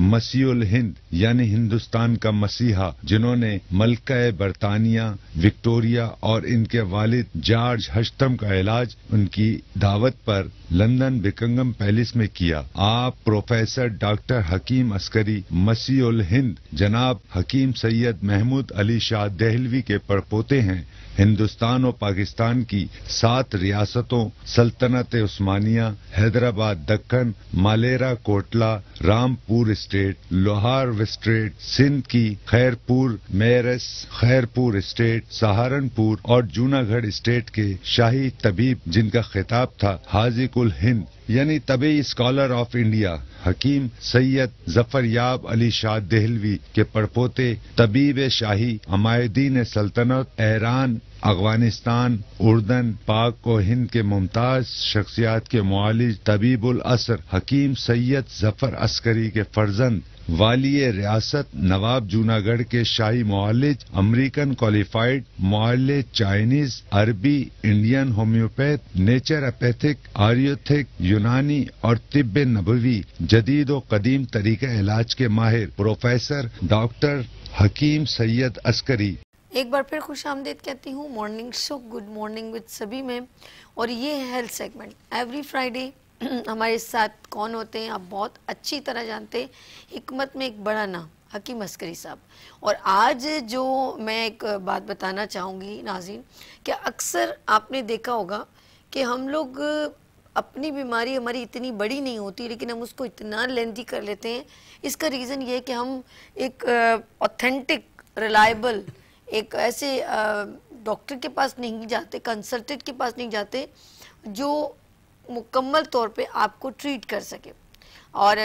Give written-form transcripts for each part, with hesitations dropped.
मसीहुल हिंद यानी हिंदुस्तान का मसीहा, जिन्होंने मलका बरतानिया विक्टोरिया और इनके वालिद जॉर्ज हश्तम का इलाज उनकी दावत पर लंदन बिकिंगम पैलेस में किया। आप प्रोफेसर डॉक्टर हकीम अस्करी मसीहुल हिंद जनाब हकीम सैयद महमूद अली शाह देहलवी के पड़पोते हैं। हिंदुस्तान और पाकिस्तान की 7 रियासतों सल्तनत उस्मानिया, हैदराबाद दक्कन, मालेरा कोटला, रामपुर स्टेट, लोहार स्टेट, सिंध की खैरपुर मेरस, खैरपुर स्टेट, सहारनपुर और जूनागढ़ स्टेट के शाही तबीब, जिनका खिताब था हाजिकुल हिंद यानी तबी स्कॉलर ऑफ इंडिया, हकीम सैयद जफरयाब अली शाह देहलवी के पड़पोते तबीब शाही अमायदीन सल्तनत ईरान, अफगानिस्तान, उर्दन, पाक और हिंद के मुमताज शख्सियात के मुआलिज तबीबुल असर हकीम सैयद जफर अस्करी के फर्जंद वालिय रियासत नवाब जूनागढ़ के शाही मुआलिज, अमेरिकन क्वालिफाइड मुआलिज, चाइनीज, अरबी, इंडियन होम्योपैथ, नेचुरोपैथिक, आयुर्वेदिक, यूनानी और तिब्ब नबवी जदीद और कदीम तरीके इलाज के माहिर प्रोफेसर डॉक्टर हकीम सैयद अस्करी। एक बार फिर खुश आमदीद कहती हूँ morning show good morning with सभी में। और ये है हेल्थ सेगमेंट। एवरी फ्राइडे हमारे साथ कौन होते हैं आप बहुत अच्छी तरह जानते हैं। हिकमत में एक बड़ा नाम हकीम अस्करी साहब। और आज जो मैं एक बात बताना चाहूँगी नाज़रीन, कि अक्सर आपने देखा होगा कि हम लोग अपनी बीमारी हमारी इतनी बड़ी नहीं होती लेकिन हम उसको इतना लेंथी कर लेते हैं। इसका रीज़न ये है कि हम एक ऑथेंटिक रिलायबल एक ऐसे डॉक्टर के पास नहीं जाते, कंसल्टेंट के पास नहीं जाते जो मुकम्मल तौर पे आपको ट्रीट कर सके। और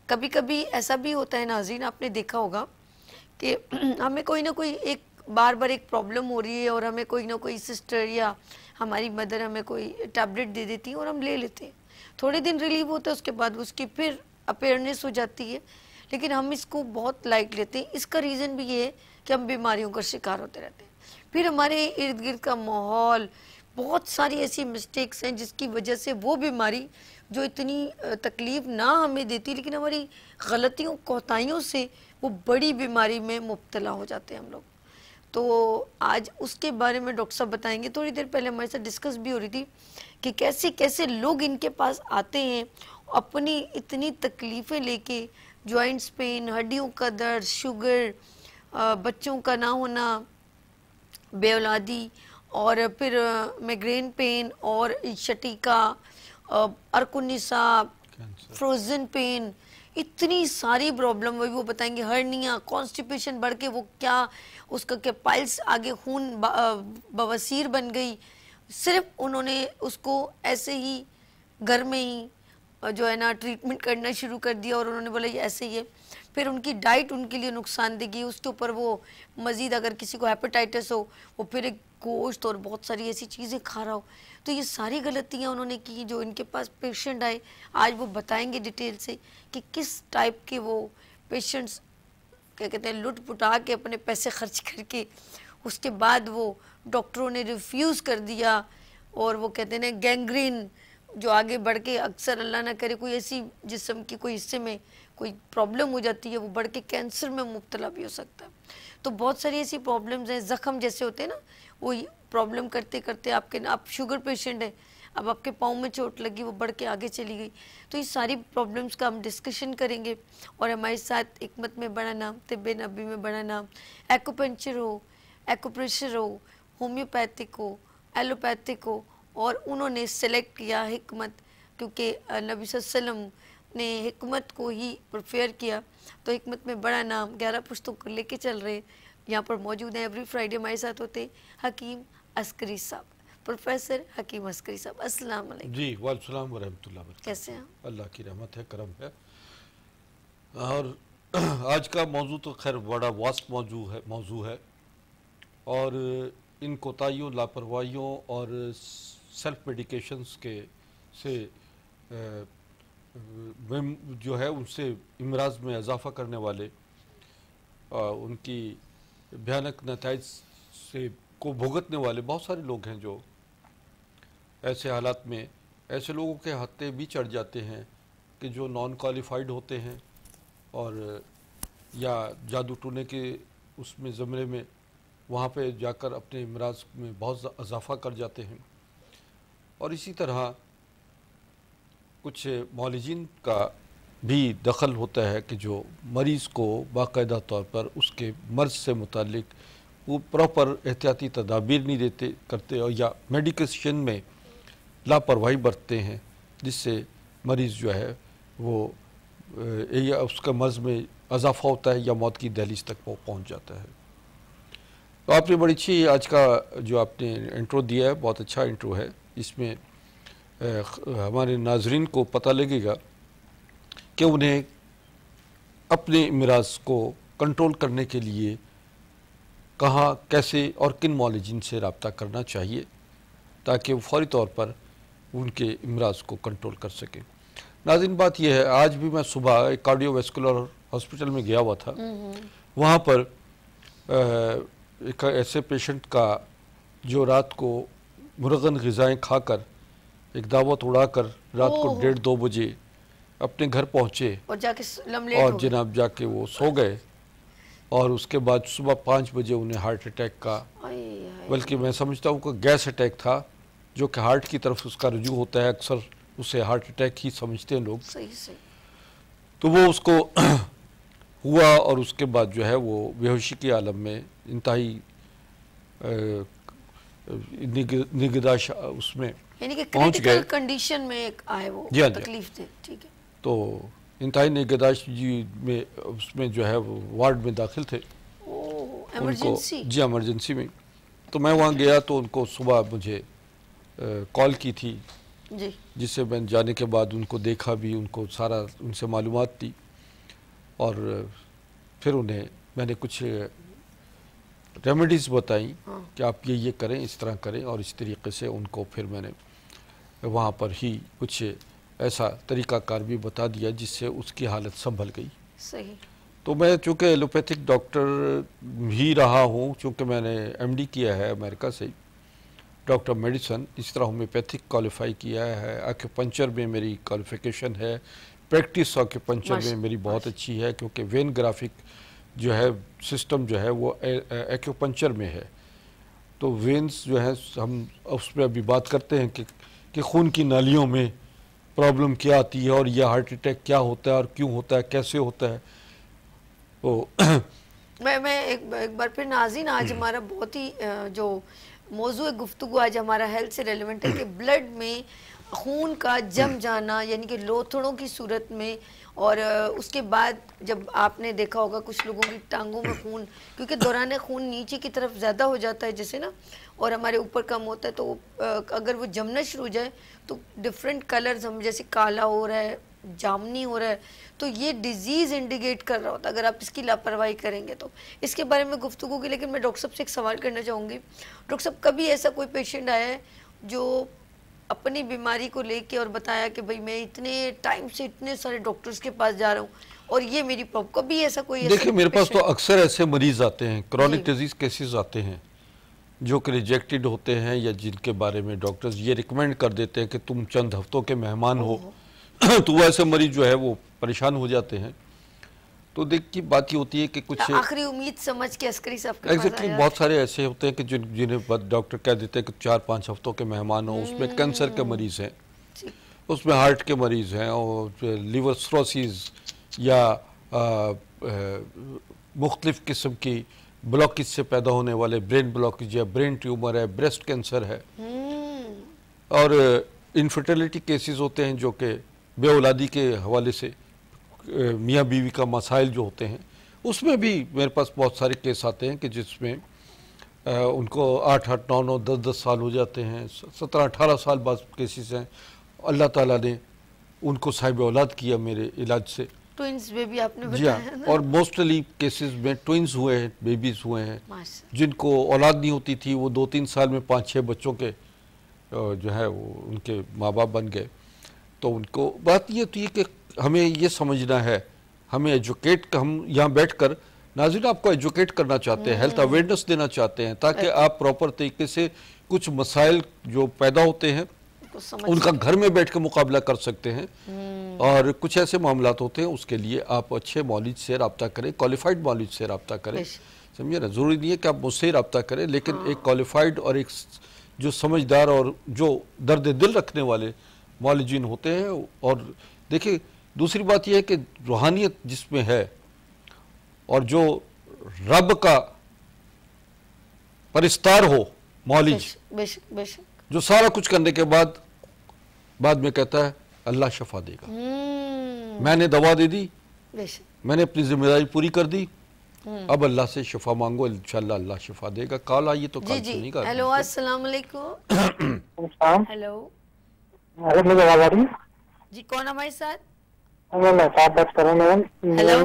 कभी कभी ऐसा भी होता है नाज़रीन, आपने देखा होगा कि हमें कोई ना कोई एक बार बार एक प्रॉब्लम हो रही है और हमें कोई ना कोई सिस्टर या हमारी मदर हमें कोई टैबलेट दे देती है और हम ले लेते हैं। थोड़े दिन रिलीव होता है, उसके बाद उसकी फिर अपेयरनेस हो जाती है, लेकिन हम इसको बहुत लाइट लेते हैं। इसका रीज़न भी ये है कि हम बीमारियों का शिकार होते रहते हैं। फिर हमारे इर्द गिर्द का माहौल, बहुत सारी ऐसी मिस्टेक्स हैं जिसकी वजह से वो बीमारी जो इतनी तकलीफ़ ना हमें देती लेकिन हमारी गलतियों कोताहियों से वो बड़ी बीमारी में मुब्तला हो जाते हैं हम लोग। तो आज उसके बारे में डॉक्टर साहब बताएंगे। थोड़ी देर पहले हमारे साथ डिस्कस भी हो रही थी कि कैसे कैसे लोग इनके पास आते हैं अपनी इतनी तकलीफ़ें लेके, जॉइंट्स पेन, हड्डियों का दर्द, शुगर, बच्चों का ना होना, बेऔलादी, और फिर माइग्रेन पेन और शटीका, अर्कुनिसा, फ्रोजन पेन, इतनी सारी प्रॉब्लम वही वो बताएंगे। हर्निया, कॉन्स्टिपेशन बढ़ के वो क्या उसका क्या पाइल्स आगे खून बवासीर बन गई। सिर्फ उन्होंने उसको ऐसे ही घर में ही जो है ना ट्रीटमेंट करना शुरू कर दिया और उन्होंने बोला ये ऐसे ही है। फिर उनकी डाइट उनके लिए नुकसान देगी, उसके ऊपर वो मज़ीद अगर किसी को हेपेटाइटिस हो वो फिर एक गोश्त और बहुत सारी ऐसी चीज़ें खा रहा हो। तो ये सारी गलतियाँ उन्होंने की। जो इनके पास पेशेंट आए आज वो बताएंगे डिटेल से कि किस टाइप के वो पेशेंट्स क्या कहते हैं लुट पुटा के अपने पैसे खर्च करके उसके बाद वो डॉक्टरों ने रिफ्यूज़ कर दिया और वो कहते हैं गैंग्रीन जो आगे बढ़ के अक्सर अल्लाह ना करे कोई ऐसी जिस्म की कोई हिस्से में कोई प्रॉब्लम हो जाती है, वो बढ़ के कैंसर में मुब्तला भी हो सकता है। तो बहुत सारी ऐसी प्रॉब्लम्स हैं, ज़ख़म जैसे होते हैं ना, वो प्रॉब्लम करते करते आप शुगर पेशेंट हैं, अब आपके पाँव में चोट लगी, वो बढ़ के आगे चली गई। तो ये सारी प्रॉब्लम्स का हम डिस्कशन करेंगे। और हमारे साथ हिकमत में बड़ा नाम, तिब्ब नबी में बड़ा नाम, एक्यूपंक्चर हो, एक्यूप्रेशर हो, होम्योपैथिक हो, एलोपैथिक हो, और उन्होंने सेलेक्ट किया हिकमत क्योंकि नबी सल्लल्लाहु अलैहि वसल्लम ने हिकमत को ही प्रेफर किया। तो हिकमत में बड़ा नाम 11 पुश्तों को लेके चल रहे यहाँ पर मौजूद हैं। एवरी फ्राइडे हमारे साथ होते हकीम अस्करी साहब, प्रोफेसर हकीम अस्करी साहब। अस्सलाम वालेकुम। जी वालेकुम व रहमतुल्लाह व कैसे हैं? अल्लाह की रहमत है, करम है। और आज का मौजू तो खैर बड़ा वास्ट मौजू है और इन कोताहियों, लापरवाहियों और सेल्फ मेडिकेशंस के से जो है उनसे इमराज में इजाफ़ा करने वाले उनकी भयानक नताइज से को भुगतने वाले बहुत सारे लोग हैं जो ऐसे हालात में ऐसे लोगों के हत्थे भी चढ़ जाते हैं कि जो नॉन क्वालिफाइड होते हैं और या जादू टोने के उसमें ज़मरे में वहाँ पे जाकर अपने अमराज में बहुत इजाफ़ा कर जाते हैं। और इसी तरह कुछ मौलिजीन का भी दखल होता है कि जो मरीज़ को बाकायदा तौर पर उसके मर्ज़ से मुतालिक वो प्रॉपर एहतियाती तदाबीर नहीं देते करते, और या मेडिकेशन में लापरवाही बरतते हैं, जिससे मरीज़ जो है वो या उसका मर्ज़ में इजाफ़ा होता है या मौत की दहलीज तक वो पहुँच जाता है। तो आपने बड़ी अच्छी आज का जो आपने इंट्रो दिया है, बहुत अच्छा इंट्रो है। इसमें हमारे नाजरीन को पता लगेगा कि उन्हें अपने मिराज को कंट्रोल करने के लिए कहाँ, कैसे और किन मौलिजीन से रब्ता करना चाहिए ताकि वो फौरी तौर पर उनके इमराज को कंट्रोल कर सकें। नाज़रीन, बात यह है, आज भी मैं सुबह एक कार्डियोवैस्कुलर हॉस्पिटल में गया हुआ था। वहाँ पर एक ऐसे पेशेंट का जो रात को मुरगन ग़िज़ाएँ खाकर एक दावत उड़ाकर रात को 1:30-2 बजे अपने घर पहुँचे और जाके और जनाब जाके वो सो गए, और उसके बाद सुबह 5 बजे उन्हें हार्ट अटैक का, बल्कि मैं समझता हूँ कि गैस अटैक था, जो कि हार्ट की तरफ उसका रुजू होता है, अक्सर उसे हार्ट अटैक ही समझते हैं लोग। सही सही। तो वो उसको हुआ और उसके बाद जो है वो बेहोशी के आलम में इंतहाई निगहदाश्त उसमें यानी कि पहुंच गए, क्रिटिकल कंडीशन में एक आए वो तकलीफ थे। ठीक है। तो इंतहाई निगहदाश्त जी में उसमें जो है वो वार्ड में दाखिल थे। इमरजेंसी? जी, इमरजेंसी में। तो मैं वहाँ गया तो उनको सुबह मुझे कॉल की थी जी, जिससे मैं जाने के बाद उनको देखा भी, उनको सारा उनसे मालूमात दी, और फिर उन्हें मैंने कुछ रेमेडीज़ बताई कि आप ये करें, इस तरह करें, और इस तरीके से उनको फिर मैंने वहाँ पर ही कुछ ऐसा तरीक़ाकार भी बता दिया जिससे उसकी हालत संभल गई। सही। तो मैं चूँकि एलोपैथिक डॉक्टर ही रहा हूँ, चूँकि मैंने एमडी किया है अमेरिका से, डॉक्टर मेडिसन, इस तरह होम्योपैथिक क्वालिफाई किया है, एक्यूपंक्चर में मेरी क्वालिफिकेशन है, प्रैक्टिस एक्यूपंक्चर में मेरी बहुत अच्छी है, क्योंकि वेन ग्राफिक जो है सिस्टम जो है वो एक्यूपंक्चर में है। तो वेन्स जो है हम उसमें अभी बात करते हैं कि खून की नालियों में प्रॉब्लम क्या आती है, और यह हार्ट अटैक क्या होता है और क्यों होता है, कैसे होता है। तो मैं एक बार फिर नाज़रीन, आज हमारा बहुत ही जो मौजू गुफ्तगू आज हमारा हेल्थ से रेलिवेंट है कि ब्लड में खून का जम जाना, यानी कि लोथड़ों की सूरत में, और उसके बाद जब आपने देखा होगा कुछ लोगों की टांगों में खून, क्योंकि दौरान खून नीचे की तरफ ज़्यादा हो जाता है जैसे ना, और हमारे ऊपर कम होता है, तो अगर वो जमना शुरू हो जाए तो डिफरेंट कलर्स, हम जैसे काला हो रहा है, जामनी हो रहा है, तो ये डिजीज़ इंडिकेट कर रहा होता है अगर आप इसकी लापरवाही करेंगे तो। इसके बारे में गुफ्तगू की, लेकिन मैं डॉक्टर साहब से एक सवाल करना चाहूँगी। डॉक्टर साहब, कभी ऐसा कोई पेशेंट आया है जो अपनी बीमारी को लेके और बताया कि भाई मैं इतने टाइम से इतने सारे डॉक्टर्स के पास जा रहा हूँ और ये मेरी प्रॉब्लम, कभी ऐसा कोई? देखिए, मेरे पास तो अक्सर ऐसे मरीज आते हैं, क्रॉनिक डिजीज केसेस आते हैं जो कि रिजेक्टेड होते हैं, या जिनके बारे में डॉक्टर्स ये रिकमेंड कर देते हैं कि तुम चंद हफ्तों के मेहमान हो। तो वैसे मरीज जो है वो परेशान हो जाते हैं। तो देखिए, बात ये होती है कि कुछ आखिरी उम्मीद समझ के अस्करी साहब के एग्जैक्टली बहुत सारे ऐसे होते हैं कि जिन्हें डॉक्टर कह देते हैं कि 4-5 हफ्तों के मेहमान हो। उसमें कैंसर के मरीज हैं, उसमें हार्ट के मरीज हैं, और लिवर सिरोसिस या मुख्तलिफ किस्म की ब्लॉकेज से पैदा होने वाले ब्रेन ब्लॉकेज या ब्रेन ट्यूमर है, ब्रेस्ट कैंसर है, और इनफर्टिलिटी केसेस होते हैं जो कि बेऔलादी के हवाले से मियाँ बीवी का मसाइल जो होते हैं, उसमें भी मेरे पास बहुत सारे केस आते हैं कि जिसमें उनको 8-8, 9-9, 10-10 साल हो जाते हैं, 17-18 साल बाद केसेस हैं। अल्लाह ताला ने उनको साहिब औलाद किया मेरे इलाज से। ट्विंस बेबी आपने जी बताया हाँ, ना? और मोस्टली केसेस में ट्विंस हुए हैं, बेबीज हुए हैं, जिनको औलाद नहीं होती थी, वो 2-3 साल में 5-6 बच्चों के जो है वो उनके माँ बाप बन गए। तो उनको बात ये थी कि हमें ये समझना है, हमें एजुकेट, हम यहाँ बैठकर नाज़रीन आपको एजुकेट करना चाहते हैं, हेल्थ अवेयरनेस देना चाहते हैं, ताकि आप प्रॉपर तरीके से कुछ मसाइल जो पैदा होते हैं को समझ उनका सकें। घर में बैठ के मुकाबला कर सकते हैं। और कुछ ऐसे मामलात होते हैं, उसके लिए आप अच्छे मौलिद से रब्ता करें, क्वालिफाइड मौलिद से रब्ता करें, बेशक। समझे ना। ज़रूरी नहीं है कि आप मुझसे ही रब्ता करें, लेकिन एक क्वालिफाइड और एक जो समझदार और जो दर्द दिल रखने वाले मौलिजीन होते हैं। और देखिए दूसरी बात यह है कि रूहानियत जिसमें है और जो रब का परिस्तार हो मौलिज, बेशक बेशक बेशक। जो सारा कुछ करने के बाद में कहता है अल्लाह शफा देगा, मैंने दवा दे दी, बेशक। मैंने अपनी जिम्मेदारी पूरी कर दी, अब अल्लाह से शफा मांगो, इंशाल्लाह अल्लाह शफा देगा। कॉल आइए तो जी कॉल जी, सुनिएगा। हेलो अस्सलाम वालेकुम। हेलो अरे मुझे आवाज आ रही है? जी, कौन हमारे साथ? मैं साथ बात कर रहा हूँ मैडम। हेलो।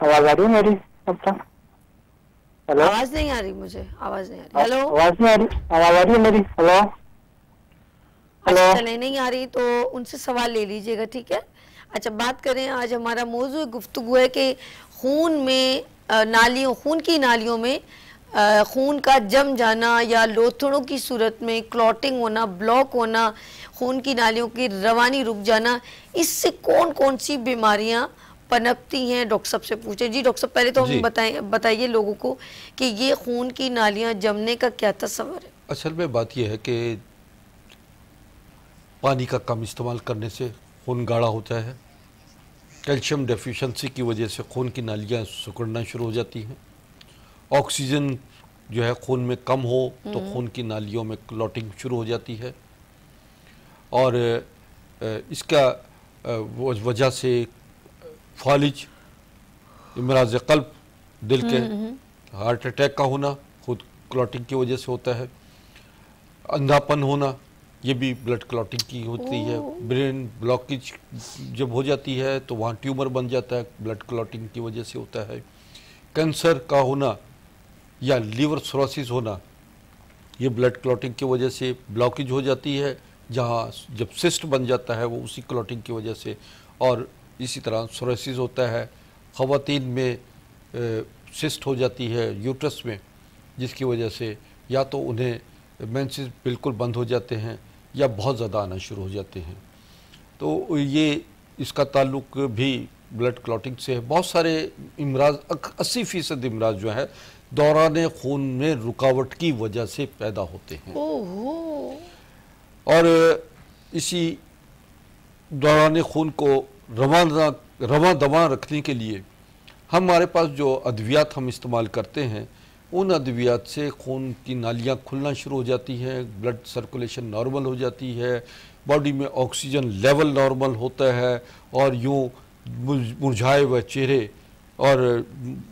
आवाज आ रही है मेरी अब तक? हेलो, आवाज नहीं आ रही, मुझे आवाज नहीं आ रही। हेलो, आवाज नहीं आ रही? आवाज आ रही है मेरी? हेलो अच्छा हेलो। चले नहीं आ रही तो उनसे सवाल ले लीजिएगा, ठीक है। अच्छा, बात करें, आज हमारा मौजू गुफ्तगू है कि खून में नालियों, खून की नालियों में खून का जम जाना या लोथड़ों की सूरत में क्लॉटिंग होना, ब्लॉक होना, खून की नालियों की रवानी रुक जाना, इससे कौन कौन सी बीमारियां पनपती हैं, डॉक्टर साहब से पूछें। जी डॉक्टर साहब, पहले तो जी। हम बताइए लोगों को कि ये खून की नालियां जमने का क्या तस्वर है। असल में बात यह है कि पानी का कम इस्तेमाल करने से खून गाढ़ा होता है। कैल्शियम डेफिशिएंसी की वजह से खून की नालियाँ सिकुड़ना शुरू हो जाती हैं। ऑक्सीजन जो है खून में कम हो तो खून की नालियों में क्लॉटिंग शुरू हो जाती है। और इसका वजह से फालिज, इमराज क़ल्ब, दिल के हार्ट अटैक का होना खुद क्लॉटिंग की वजह से होता है। अंधापन होना, ये भी ब्लड क्लॉटिंग की होती है। ब्रेन ब्लॉकेज जब हो जाती है तो वहाँ ट्यूमर बन जाता है, ब्लड क्लॉटिंग की वजह से होता है। कैंसर का होना या लीवर सिरोसिस होना, ये ब्लड क्लॉटिंग की वजह से ब्लॉकेज हो जाती है, जहाँ जब सिस्ट बन जाता है वो उसी क्लॉटिंग की वजह से। और इसी तरह सिरोसिस होता है, ख़वातीन में सिस्ट हो जाती है यूट्रस में, जिसकी वजह से या तो उन्हें मेंसेस बिल्कुल बंद हो जाते हैं या बहुत ज़्यादा आना शुरू हो जाते हैं। तो ये इसका ताल्लुक भी ब्लड क्लॉटिंग से है। बहुत सारे इमराज, 80% इमराज जो है दौरान खून में रुकावट की वजह से पैदा होते हैं। और इसी दौरान खून को रवां दवा रखने के लिए हमारे पास जो अद्वियात हम इस्तेमाल करते हैं, उन अद्वियात से खून की नालियाँ खुलना शुरू हो जाती हैं, ब्लड सर्कुलेशन नॉर्मल हो जाती है, बॉडी में ऑक्सीजन लेवल नॉर्मल होता है, और यूँ मुरझाए हुए चेहरे और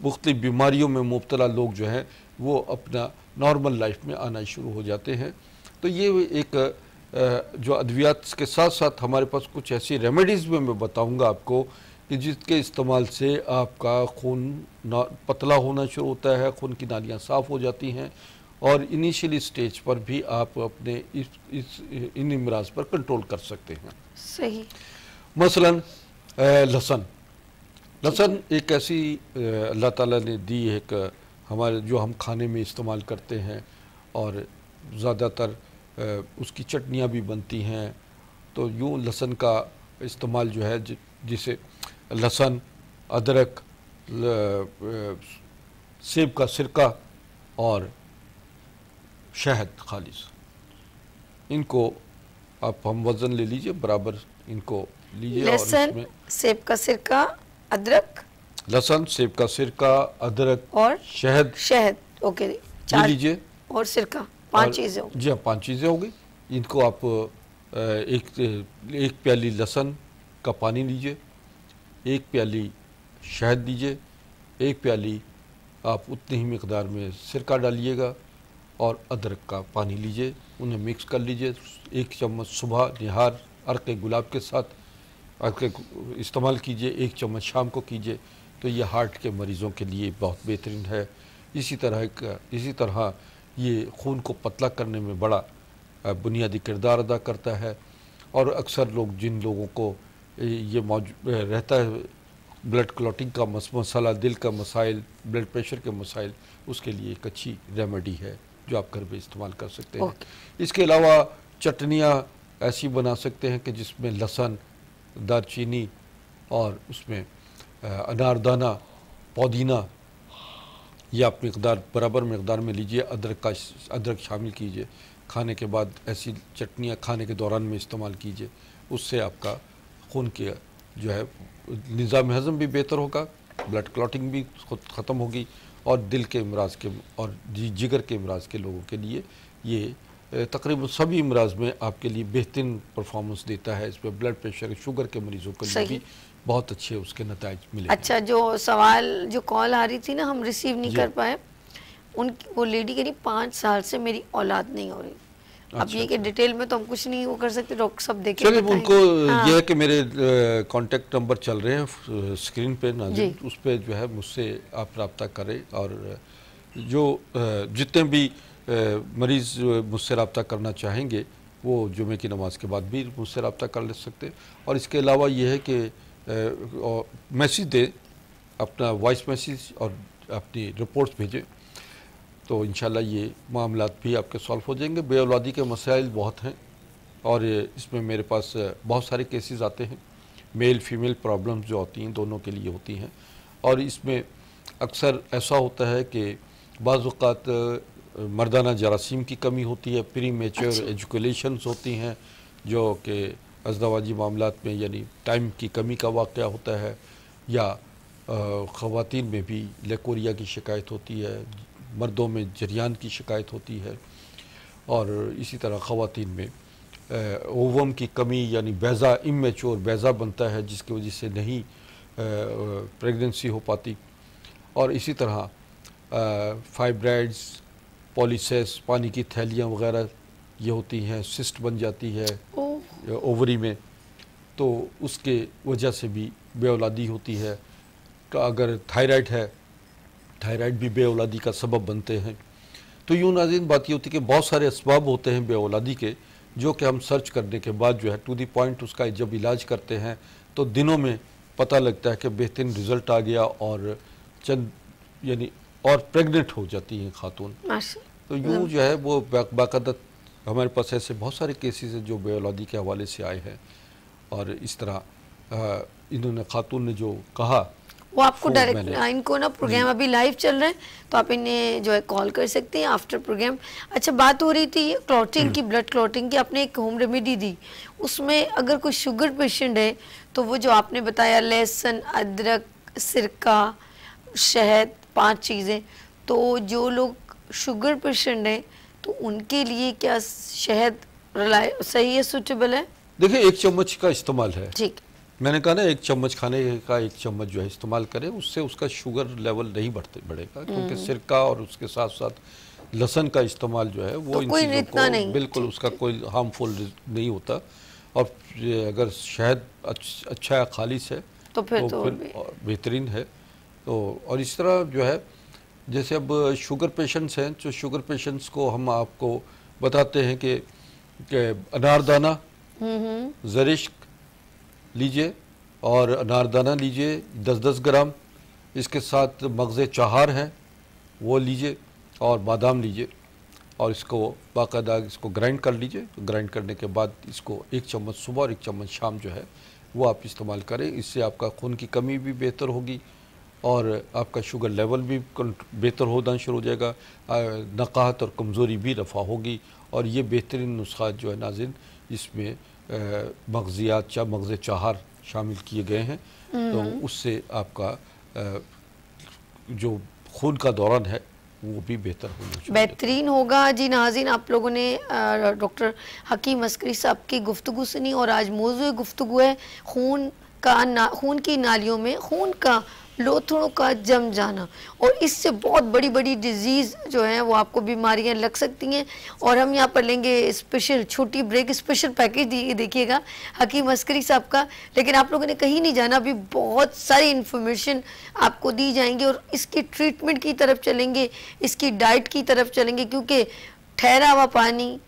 मुख्तलिफ बीमारियों में मुब्तला लोग जो हैं वो अपना नॉर्मल लाइफ में आना शुरू हो जाते हैं। तो ये एक जो अद्वियात के साथ साथ हमारे पास कुछ ऐसी रेमेडीज़ में मैं बताऊंगा आपको कि जिसके इस्तेमाल से आपका खून पतला होना शुरू होता है, खून की नालियाँ साफ़ हो जाती हैं, और इनिशियली स्टेज पर भी आप अपने इन इमराज पर कंट्रोल कर सकते हैं। सही। मसलन लहसुन एक ऐसी अल्लाह ताला ने दी एक हमारे जो हम खाने में इस्तेमाल करते हैं, और ज़्यादातर उसकी चटनियाँ भी बनती हैं। तो यूँ लहसुन का इस्तेमाल जो है, जिसे लहसुन, अदरक, सेब का सिरका और शहद खालिस, इनको आप हम वज़न ले लीजिए, बराबर इनको लीजिए। और लहसुन, सेब का सिरका, अदरक, लहसुन, सेब का सिरका, अदरक और शहद ओके, ले लीजिए, और सिरका, 5 चीज़ें। जी हाँ, 5 चीज़ें हो गई। इनको आप एक प्याली लहसुन का पानी लीजिए, 1 प्याली शहद लीजिए, 1 प्याली आप उतनी ही मिकदार में सिरका डालिएगा, और अदरक का पानी लीजिए, उन्हें मिक्स कर लीजिए। 1 चम्मच सुबह निहार अर्क गुलाब के साथ इस्तेमाल कीजिए, 1 चम्मच शाम को कीजिए। तो ये हार्ट के मरीज़ों के लिए बहुत बेहतरीन है। इसी तरह ये खून को पतला करने में बड़ा बुनियादी किरदार अदा करता है। और अक्सर लोग, जिन लोगों को ये रहता है ब्लड क्लॉटिंग का मसला, दिल का मसाइल, ब्लड प्रेशर के मसाइल, उसके लिए एक अच्छी रेमेडी है जो आप घर पे इस्तेमाल कर सकते हैं। इसके अलावा चटनियाँ ऐसी बना सकते हैं कि जिसमें लहसुन, दालचीनी और उसमें अनारदाना, पुदीना या आप मिकदार बराबर मिकदार में लीजिए, अदरक शामिल कीजिए। खाने के बाद ऐसी चटनियाँ खाने के दौरान में इस्तेमाल कीजिए, उससे आपका खून के जो है निज़ाम हज़म भी बेहतर होगा, ब्लड क्लॉटिंग भी ख़त्म होगी और दिल के अमराज के और जिगर के अमराज के लोगों के लिए ये तकरीबन सभी अमराज में आपके लिए बेहतरीन परफॉर्मेंस देता है। इसमें ब्लड प्रेशर, शुगर के मरीज़ों के लिए भी बहुत अच्छे उसके नताइज मिले। अच्छा, जो सवाल जो कॉल आ रही थी ना, हम रिसीव नहीं कर पाए, वो लेडी कह रही 5 साल से मेरी औलाद नहीं हो रही। अब ये कि डिटेल में तो हम कुछ नहीं वो कर सकते, डॉक्टर साहब देखें। चलिए, उनको ये है कि मेरे कांटेक्ट नंबर चल रहे हैं स्क्रीन पे नाज़िर, उस पर जो है मुझसे आप रब्ता करें और जो जितने भी मरीज़ मुझसे रब्ता करना चाहेंगे वो जुमे की नमाज के बाद भी मुझसे रब्ता कर ले सकते हैं। और इसके अलावा ये है कि मैसेज दें, अपना वॉइस मैसेज और अपनी रिपोर्ट्स भेजें, तो इंशाल्लाह ये मामलात भी आपके सॉल्व हो जाएंगे। बेऔलादी के मसाइल बहुत हैं और इसमें मेरे पास बहुत सारे केसेस आते हैं। मेल फीमेल प्रॉब्लम्स जो होती हैं दोनों के लिए होती हैं और इसमें अक्सर ऐसा होता है कि बाज़ औक़ात मर्दाना जरासीम की कमी होती है, प्री मेच्योर एजुकेशंस होती हैं जो कि अज़दवाजी मामलात में यानी टाइम की कमी का वाक़या होता है, या ख़वातीन में भी लेकोरिया की शिकायत होती है, मर्दों में जरियान की शिकायत होती है और इसी तरह ख़वातीन में ओवम की कमी यानी बैज़ा, इमेच्योर बैज़ा बनता है जिसकी वजह से नहीं प्रेगनेंसी हो पाती। और इसी तरह फाइब्राइड्स, पॉलीसेस, पानी की थैलियाँ वगैरह ये होती हैं, सिस्ट बन जाती है ओवरी में, तो उसके वजह से भी बेऔलादी होती है। तो अगर थायराइड है, थायराइड भी बेऔलादी का सबब बनते हैं। तो यूँ नाज़रीन बात ये होती है कि बहुत सारे असबाब होते हैं बेऔलादी के, जो कि हम सर्च करने के बाद जो है टू दी पॉइंट उसका जब इलाज करते हैं तो दिनों में पता लगता है कि बेहतरीन रिज़ल्ट आ गया और चंद यानी और प्रेग्नेंट हो जाती हैं खातून। तो यूँ जो है वो बाकायदा हमारे पास ऐसे बहुत सारे केसेस हैं जो बेऔलादी के हवाले से आए हैं और इस तरह इन्होंने खातून ने जो कहा वो आपको डायरेक्ट इनको ना प्रोग्राम अभी लाइव चल रहा है तो आप इन्हें जो है कॉल कर सकते हैं आफ्टर प्रोग्राम। अच्छा, बात हो रही थी क्लॉटिंग की, ब्लड क्लॉटिंग की, आपने एक होम रेमेडी दी, उसमें अगर कोई शुगर पेशेंट है तो वो जो आपने बताया लहसुन, अदरक, सिरका, शहद, 5 चीज़ें, तो जो लोग शुगर पेशेंट हैं तो उनके लिए क्या शहद सही है, सूटेबल है? देखिए, 1 चम्मच का इस्तेमाल है, ठीक, मैंने कहा ना 1 चम्मच खाने का 1 चम्मच जो है इस्तेमाल करें, उससे उसका शुगर लेवल नहीं बढ़ेगा क्योंकि सिरका और उसके साथ साथ लहसुन का इस्तेमाल जो है वो तो इन चीज़ों को बिल्कुल उसका कोई हार्मफुल नहीं होता। और अगर शहद अच्छा खालिस है तो फिर बेहतरीन है। तो और इस तरह जो है जैसे अब शुगर पेशेंट्स हैं, तो शुगर पेशेंट्स को हम आपको बताते हैं कि अनारदाना, ज़रिश्क लीजिए और अनारदाना लीजिए 10-10 ग्राम, इसके साथ मगज़े चहार है वो लीजिए और बादाम लीजिए और इसको बाकायदा इसको ग्राइंड कर लीजिए। तो ग्राइंड करने के बाद इसको 1 चम्मच सुबह और 1 चम्मच शाम जो है वो आप इस्तेमाल करें। इससे आपका खून की कमी भी बेहतर होगी और आपका शुगर लेवल भी बेहतर होना शुरू हो जाएगा, नकाहत और कमज़ोरी भी रफ़ा होगी। और ये बेहतरीन नुस्खा जो है नाज़रीन इसमें मगज़ियात मगज़े चहार शामिल किए गए हैं, तो उससे आपका जो खून का दौरान है वो भी बेहतर होना बेहतरीन होगा। जी नाज़रीन, आप लोगों ने डॉक्टर हकीम अस्करी साहब की गुफ्तगू सुनी और आज मौजूद गुफ्तगू है खून की नालियों में खून का लोथड़ों का जम जाना, और इससे बहुत बड़ी बड़ी डिजीज़ जो है वो आपको बीमारियां लग सकती हैं। और हम यहाँ पर लेंगे स्पेशल छोटी ब्रेक, स्पेशल पैकेज देखिएगा हकीम अस्करी साहब का। लेकिन आप लोगों ने कहीं नहीं जाना, अभी बहुत सारी इन्फॉर्मेशन आपको दी जाएंगी और इसकी ट्रीटमेंट की तरफ चलेंगे, इसकी डाइट की तरफ चलेंगे, क्योंकि ठहरा हुआ पानी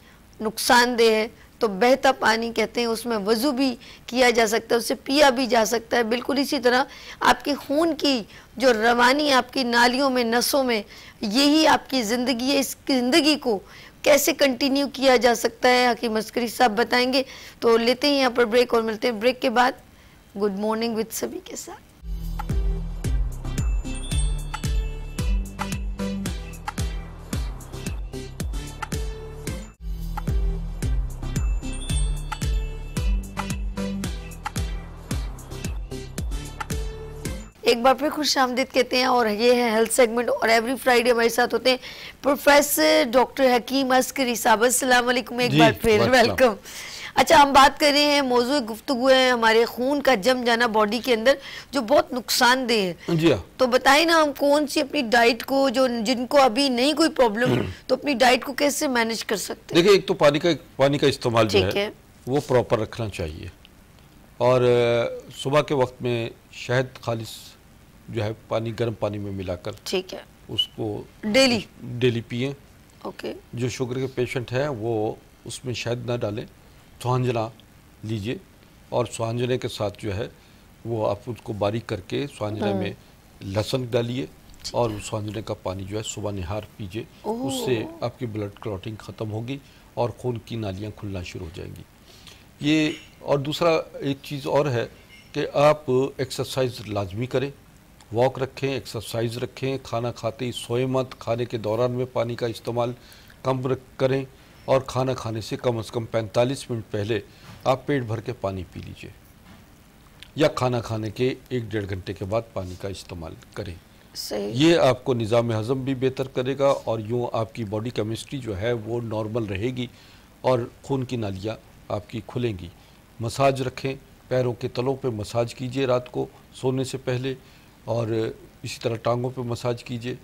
नुकसानदेह है, तो बहता पानी कहते हैं उसमें वज़ू भी किया जा सकता है, उससे पिया भी जा सकता है। बिल्कुल इसी तरह आपके खून की जो रवानी आपकी नालियों में, नसों में, यही आपकी ज़िंदगी है। इस ज़िंदगी को कैसे कंटिन्यू किया जा सकता है हकीम अस्करी साहब बताएंगे। तो लेते हैं यहाँ पर ब्रेक और मिलते हैं ब्रेक के बाद गुड मॉर्निंग विद सभी के साथ। एक बार फिर खुश आमदीद कहते हैं और ये है हेल्थ सेगमेंट और एवरी फ्राइडे हमारे साथ होते हैं प्रोफेसर डॉक्टर हकीम अस्करी साहब। अस्सलाम वालेकुम एक बार फिर वेलकम। अच्छा, हम बात कर रहे हैं, मौजूद गुफ्तगू है हमारे खून का जम जाना बॉडी के अंदर जो बहुत नुकसानदेह है। जी हाँ। तो बताइए ना हम कौन सी अपनी डाइट को, जो जिनको अभी नहीं कोई प्रॉब्लम तो अपनी डाइट को कैसे मैनेज कर सकते हैं? देखिए, एक तो पानी का इस्तेमाल जो है वो प्रॉपर रखना चाहिए और सुबह के वक्त में शहद खालिस जो है पानी, गर्म पानी में मिलाकर ठीक है उसको डेली पिए। ओके। जो शुगर के पेशेंट हैं वो उसमें शहद ना डालें, सुहांजना लीजिए और सुहांजने के साथ जो है वो आप उसको बारीक करके सुहांजने में लहसुन डालिए और सुहांजने का पानी जो है सुबह निहार पीजिए। उससे आपकी ब्लड क्लॉटिंग ख़त्म होगी और खून की नालियाँ खुलना शुरू हो जाएंगी। ये और दूसरा एक चीज़ और है कि आप एक्सरसाइज लाजमी करें, वॉक रखें, एक्सरसाइज रखें, खाना खाते ही सोए मत, खाने के दौरान में पानी का इस्तेमाल कम करें और खाना खाने से कम 45 मिनट पहले आप पेट भर के पानी पी लीजिए या खाना खाने के 1-1.5 घंटे के बाद पानी का इस्तेमाल करें। सही। ये आपको निज़ाम हज़म भी बेहतर करेगा और यूँ आपकी बॉडी केमिस्ट्री जो है वो नॉर्मल रहेगी और खून की नालियाँ आपकी खुलेंगी। मसाज रखें, पैरों के तलों पे मसाज कीजिए रात को सोने से पहले और इसी तरह टांगों पे मसाज कीजिए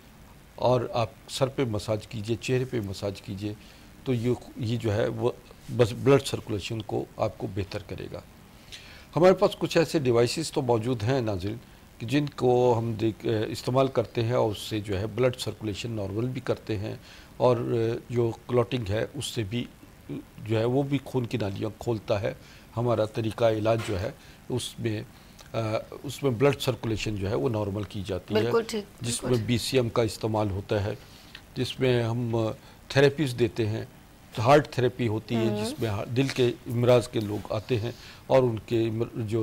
और आप सर पे मसाज कीजिए, चेहरे पे मसाज कीजिए। तो ये जो है वो बस ब्लड सर्कुलेशन को आपको बेहतर करेगा। हमारे पास कुछ ऐसे डिवाइसेस तो मौजूद हैं नाज़रीन कि जिनको हम इस्तेमाल करते हैं और उससे जो है ब्लड सर्कुलेशन नॉर्मल भी करते हैं और जो क्लॉटिंग है उससे भी जो है वो भी खून की नालियाँ खोलता है। हमारा तरीका इलाज जो है उसमें ब्लड सर्कुलेशन जो है वो नॉर्मल की जाती है, जिसमें BCM का इस्तेमाल होता है, जिसमें हम थेरेपीज देते हैं। हार्ट थेरेपी होती है जिसमें दिल के इमराज के लोग आते हैं और उनके जो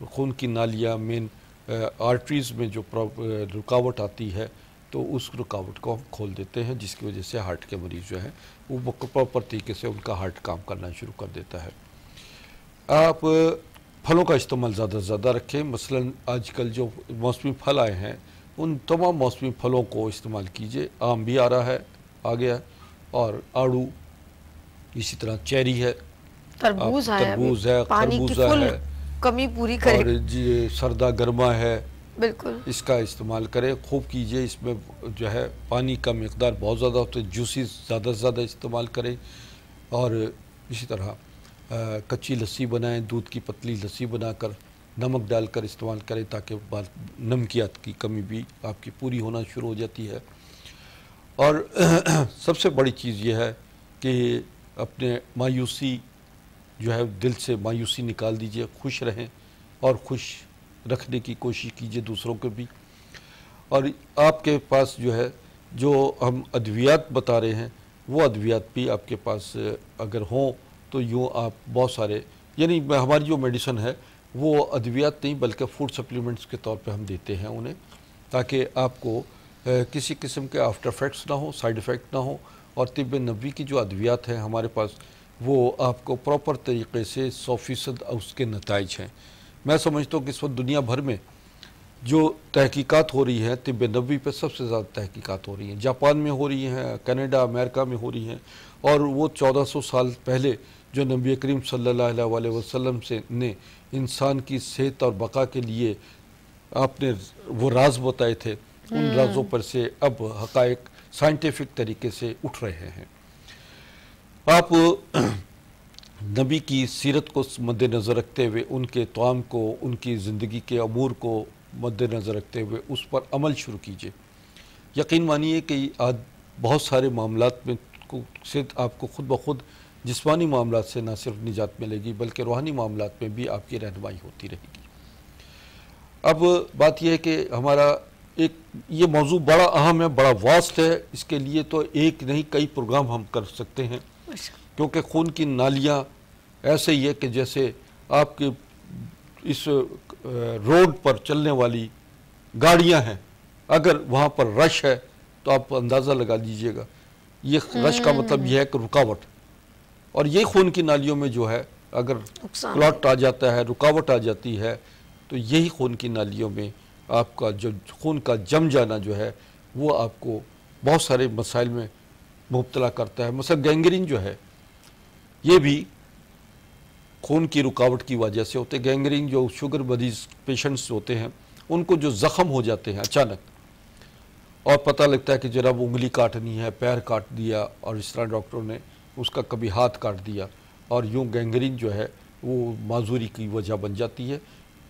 खून की नालियाँ मेन आर्टरीज में जो रुकावट आती है तो उस रुकावट को हम खोल देते हैं, जिसकी वजह से हार्ट के मरीज़ जो है वो प्रॉपर तरीके से उनका हार्ट काम करना शुरू कर देता है। आप फलों का इस्तेमाल ज़्यादा से ज़्यादा रखें। मसलन आजकल जो मौसमी फल आए हैं उन तमाम मौसमी फलों को इस्तेमाल कीजिए। आम भी आ गया और आड़ू, इसी तरह चेरी है, तरबूज है, खरबूजा है, कमी पूरी करें और जी सर्दा गर्मा है, बिल्कुल इसका इस्तेमाल करें, खूब कीजिए। इसमें जो है पानी का मिकदार बहुत ज़्यादा होता है, जूसेस ज़्यादा से ज़्यादा इस्तेमाल करें और इसी तरह कच्ची लस्सी बनाएं, दूध की पतली लस्सी बनाकर नमक डालकर इस्तेमाल करें ताकि नमकियात की कमी भी आपकी पूरी होना शुरू हो जाती है। और सबसे बड़ी चीज़ यह है कि अपने मायूसी जो है दिल से मायूसी निकाल दीजिए, खुश रहें और खुश रखने की कोशिश कीजिए दूसरों को भी। और आपके पास जो है जो हम अद्वियात बता रहे हैं वो अद्वियात भी आपके पास अगर हों तो यूँ आप बहुत सारे, यानी हमारी जो मेडिसिन है वो अद्वियात नहीं बल्कि फूड सप्लीमेंट्स के तौर पे हम देते हैं उन्हें, ताकि आपको किसी किस्म के आफ्टर इफ़ेक्ट्स ना हो, साइड इफ़ेक्ट ना हो। और तिब्ब नबवी की जो अद्वियात हैं हमारे पास वो आपको प्रॉपर तरीके से 100% उसके नताइज हैं। मैं समझता हूँ कि इस वक्त दुनिया भर में जो तहकीकात हो रही है तिब्ब नबवी पे सबसे ज़्यादा तहकीकात हो रही हैं। जापान में हो रही हैं, कनाडा, अमेरिका में हो रही हैं और वो 1400 साल पहले जो नबी करीम सल्लल्लाहु अलैहि वसल्लम से ने इंसान की सेहत और बका के लिए आपने वो राज बताए थे, उन राजों पर से अब हकायक साइंटिफिक तरीके से उठ रहे हैं। आप नबी की सीरत को मद्देनज़र रखते हुए, उनके तवाम को, उनकी ज़िंदगी के अमूर को मद्देनज़र रखते हुए उस पर अमल शुरू कीजिए। यकीन मानिए कि आज बहुत सारे मामलात में से आपको खुद ब खुद जिस्मानी मामलात से न सिर्फ निजात मिलेगी बल्कि रूहानी मामलात में भी आपकी रहनुमाई होती रहेगी। अब बात यह है कि हमारा एक ये मौजू बड़ा अहम है, बड़ा वास्ट है। इसके लिए तो एक नहीं कई प्रोग्राम हम कर सकते हैं, क्योंकि खून की नालियाँ ऐसे ही है कि जैसे आपके इस रोड पर चलने वाली गाड़ियां हैं, अगर वहाँ पर रश है तो आप अंदाज़ा लगा लीजिएगा, ये रश का मतलब यह है कि रुकावट। और ये खून की नालियों में जो है अगर क्लॉट आ जाता है, रुकावट आ जाती है, तो यही खून की नालियों में आपका जो खून का जम जाना जो है वो आपको बहुत सारे मसाइल में मुब्तला करता है। मसलन गैंग्रीन जो है ये भी खून की रुकावट की वजह से होते। गैंग्रीन जो शुगर मरीज पेशेंट्स होते हैं उनको जो ज़ख़म हो जाते हैं अचानक और पता लगता है कि जरा वो उंगली काटनी है, पैर काट दिया और इस तरह डॉक्टरों ने उसका कभी हाथ काट दिया और यूँ गैंग्रीन जो है वो माजूरी की वजह बन जाती है।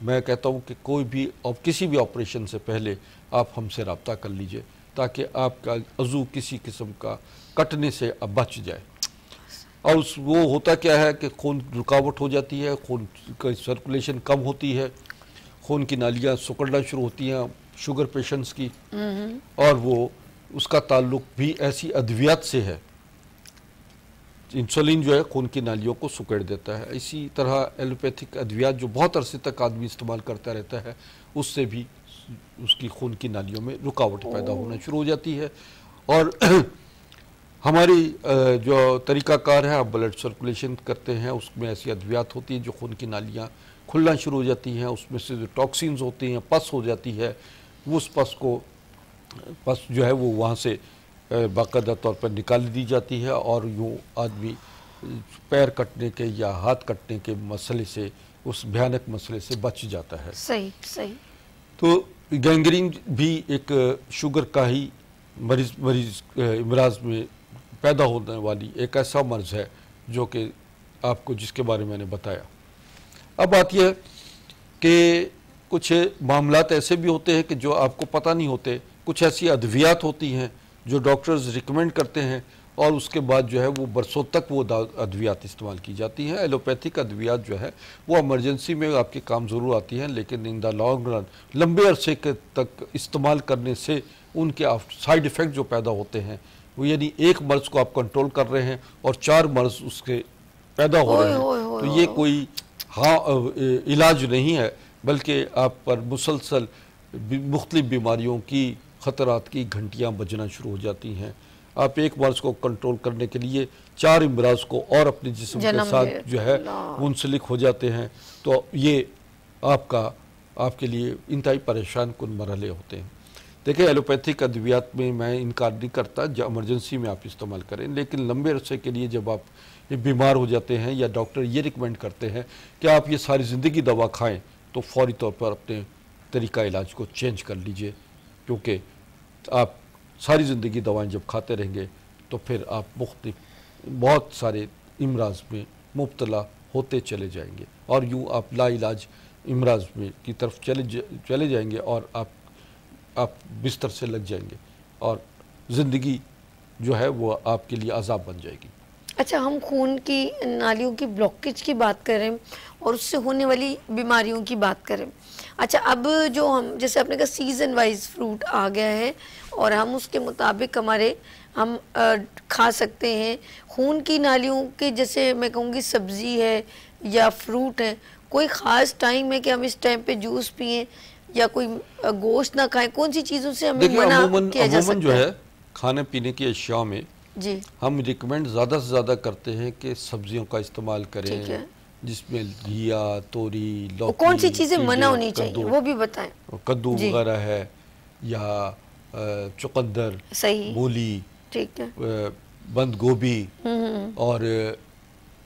मैं कहता हूँ कि कोई भी और किसी भी ऑपरेशन से पहले आप हमसे रब्ता कर लीजिए ताकि आपका अज़ू किसी किस्म का कटने से अब बच जाए। और उस वो होता क्या है कि खून रुकावट हो जाती है, खून का सर्कुलेशन कम होती है, खून की नालियाँ सिकुड़ना शुरू होती हैं शुगर पेशेंट्स की, और वो उसका ताल्लुक भी ऐसी अद्वियात से है। इंसुलिन जो है खून की नालियों को सिकुड़ देता है। इसी तरह एलोपैथिक अद्वियात जो बहुत अरसे तक आदमी इस्तेमाल करता रहता है उससे भी उसकी खून की नालियों में रुकावट पैदा होना शुरू हो जाती है। और हमारी जो तरीक़ाकार है, आप ब्लड सर्कुलेशन करते हैं उसमें ऐसी अद्वियात होती हैं जो खून की नालियाँ खुलना शुरू हो जाती हैं, उसमें से जो टॉक्सिन्स होती हैं, पस हो जाती है, वो उस पस जो है वो वहाँ से बाकायदा तौर पर निकाल दी जाती है और यूँ आदमी पैर कटने के या हाथ कटने के मसले से, उस भयानक मसले से बच जाता है। सही सही। तो गैंग्रीन भी एक शुगर का ही इमराज में पैदा होने वाली एक ऐसा मर्ज़ है जो कि आपको जिसके बारे में मैंने बताया। अब बात यह है कि कुछ मामलात ऐसे भी होते हैं कि जो आपको पता नहीं होते, कुछ ऐसी अद्वियात होती हैं जो डॉक्टर्स रिकमेंड करते हैं और उसके बाद जो है वो बरसों तक वो अद्वियात इस्तेमाल की जाती हैं। एलोपैथिक अद्वियात जो है वो इमरजेंसी में आपके काम ज़रूर आती हैं, लेकिन इन द लॉन्ग रन लंबे अरसे के तक इस्तेमाल करने से उनके साइड इफ़ेक्ट जो पैदा होते हैं वो, यानी एक मर्ज़ को आप कंट्रोल कर रहे हैं और 4 मर्ज़ उसके पैदा हो रहे हैं, तो ये कोई इलाज नहीं है, बल्कि आप पर मुसलसल मुख्तलिफ बीमारियों की ख़तरात की घंटियाँ बजना शुरू हो जाती हैं। आप एक मर्ज़ को कंट्रोल करने के लिए 4 अमराज को और अपने जिस्म के साथ जो है मुंसलिक हो जाते हैं, तो ये आपके लिए इंतहाई परेशान कुन मरहले होते हैं। देखिए, एलोपैथिक अद्वियात में मैं इनकार नहीं करता, जब इमरजेंसी में आप इस्तेमाल करें, लेकिन लंबे अरसे के लिए जब आप बीमार हो जाते हैं या डॉक्टर ये रिकमेंड करते हैं कि आप ये सारी ज़िंदगी दवा खाएं, तो फौरी तौर पर अपने तरीका इलाज को चेंज कर लीजिए, क्योंकि आप सारी ज़िंदगी दवाएं जब खाते रहेंगे तो फिर आप बहुत सारे इमराज में मुब्तला होते चले जाएंगे और यूँ आप लाइलाज इमराज में की तरफ चले जाएंगे और आप बिस्तर से लग जाएंगे और ज़िंदगी जो है वो आपके लिए अज़ाब बन जाएगी। अच्छा, हम खून की नालियों की ब्लॉकेज की बात करें और उससे होने वाली बीमारियों की बात करें। अच्छा, अब जो हम जैसे आपने कहा सीज़न वाइज फ्रूट आ गया है और हम उसके मुताबिक हम खा सकते हैं। खून की नालियों के जैसे मैं कहूँगी सब्ज़ी है या फ्रूट है, कोई ख़ास टाइम है कि हम इस टाइम पे जूस पिएं या कोई गोश्त ना खाएं? कौन सी चीज़ों से हमें मना किया जा सकता है? जो है खाने पीने की अशिया में जी हम रिकमेंड ज़्यादा से ज़्यादा करते हैं कि सब्जियों का इस्तेमाल करें, जिसमें घिया, तोरी, लौकी। कौन सी चीज़ें मना होनी चाहिए वो भी बताएं। कद्दू वगैरह है या चुकंदर, सही, मूली, ठीक है, बंद गोभी, और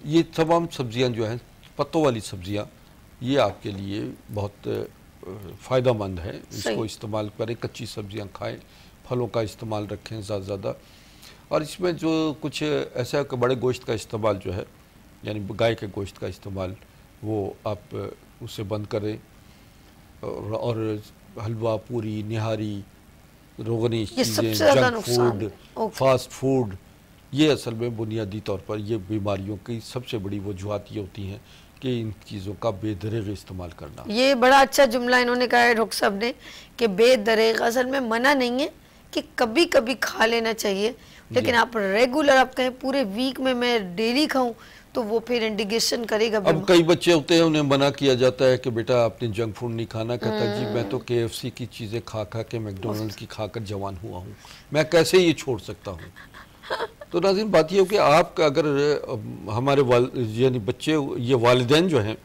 ये तमाम सब्जियां जो हैं पत्तों वाली सब्जियां, ये आपके लिए बहुत फ़ायदेमंद है। इसको इस्तेमाल करें, कच्ची सब्जियां खाएं, फलों का इस्तेमाल रखें ज़्यादा। और इसमें जो कुछ ऐसा कि बड़े गोश्त का इस्तेमाल जो है, यानी गाय के गोश्त का इस्तेमाल, वो आप उसे बंद करें। और हलवा, पूरी, निहारी, रोगनी चीज़ें, जंक फूड, फास्ट फूड, ये असल में बुनियादी तौर पर ये बीमारियों की सबसे बड़ी वजूहत ये होती हैं कि इन चीज़ों का बेदरेग इस्तेमाल करना। ये बड़ा अच्छा जुमला इन्होंने कहा है डॉक्टर साहब ने कि बेदरेग, असल में मना नहीं है कि कभी कभी खा लेना चाहिए, लेकिन आप रेगुलर आप कहें पूरे वीक में मैं डेली खाऊं तो वो फिर इंडिकेशन करेगा। अब कई बच्चे होते हैं उन्हें मना किया जाता है कि बेटा आपने जंक फूड नहीं खाना, कहता जी मैं तो KFC की चीज़ें खा खा के मैकडोनल्ड की खाकर जवान हुआ हूँ, मैं कैसे ये छोड़ सकता हूँ। तो नाज़रीन बात ये हो कि आप अगर हमारे यानी बच्चे ये वालिदैन जो हैं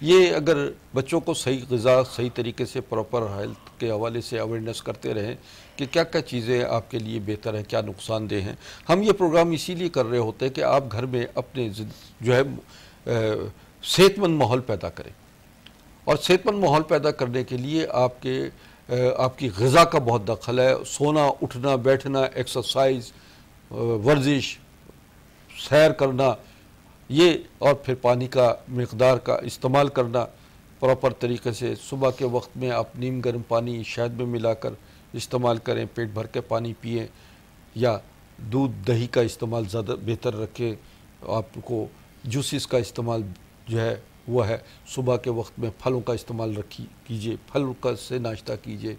ये अगर बच्चों को सही ग़िज़ा सही तरीके से प्रॉपर हेल्थ के हवाले से अवेयरनेस करते रहें कि क्या क्या चीज़ें आपके लिए बेहतर हैं, क्या नुकसानदेह हैं। हम ये प्रोग्राम इसीलिए कर रहे होते हैं कि आप घर में अपने जो है सेहतमंद माहौल पैदा करें, और सेहतमंद माहौल पैदा करने के लिए आपकी ग़िज़ा का बहुत दखल है। सोना, उठना, बैठना, एक्सरसाइज, वर्जिश, सैर करना, ये और फिर पानी का मिक़दार का इस्तेमाल करना प्रॉपर तरीके से। सुबह के वक्त में आप नीम गर्म पानी शहद में मिलाकर इस्तेमाल करें, पेट भर के पानी पिएं, या दूध दही का इस्तेमाल ज़्यादा बेहतर रखें। आपको जूसेस का इस्तेमाल जो है वो है, सुबह के वक्त में फलों का इस्तेमाल कीजिए, फल का से नाश्ता कीजिए,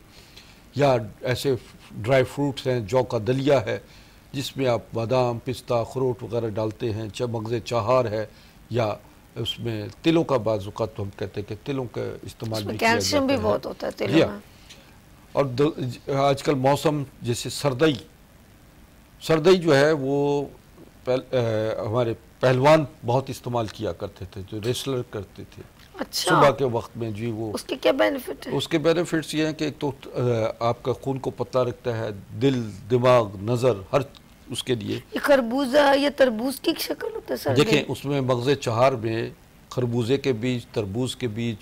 या ऐसे ड्राई फ्रूट्स हैं, जौ का दलिया है जिसमें आप बादाम, पिस्ता, अखरोट वगैरह डालते हैं, मगज़ चाहार है, या उसमें तिलों का बाज़-औक़ात तो हम कहते हैं कि तिलों का इस्तेमाल भी किया जाता है। कैल्शियम भी बहुत होता है तिलों में। और आजकल मौसम जैसे सर्दी जो है वो हमारे पहलवान बहुत इस्तेमाल किया करते थे, जो रेसलर करते थे। अच्छा। सुबह के वक्त में जी वो उसके क्या बेनिफिट है? उसके बेनिफिट्स ये हैं कि एक तो आपका खून को पतला रखता है, दिल, दिमाग, नज़र, हर उसके लिए। ये खरबूजा या तरबूज की शक्ल होता है सर? देखें उसमें मगज़ चाहार में खरबूजे के बीज, तरबूज के बीज,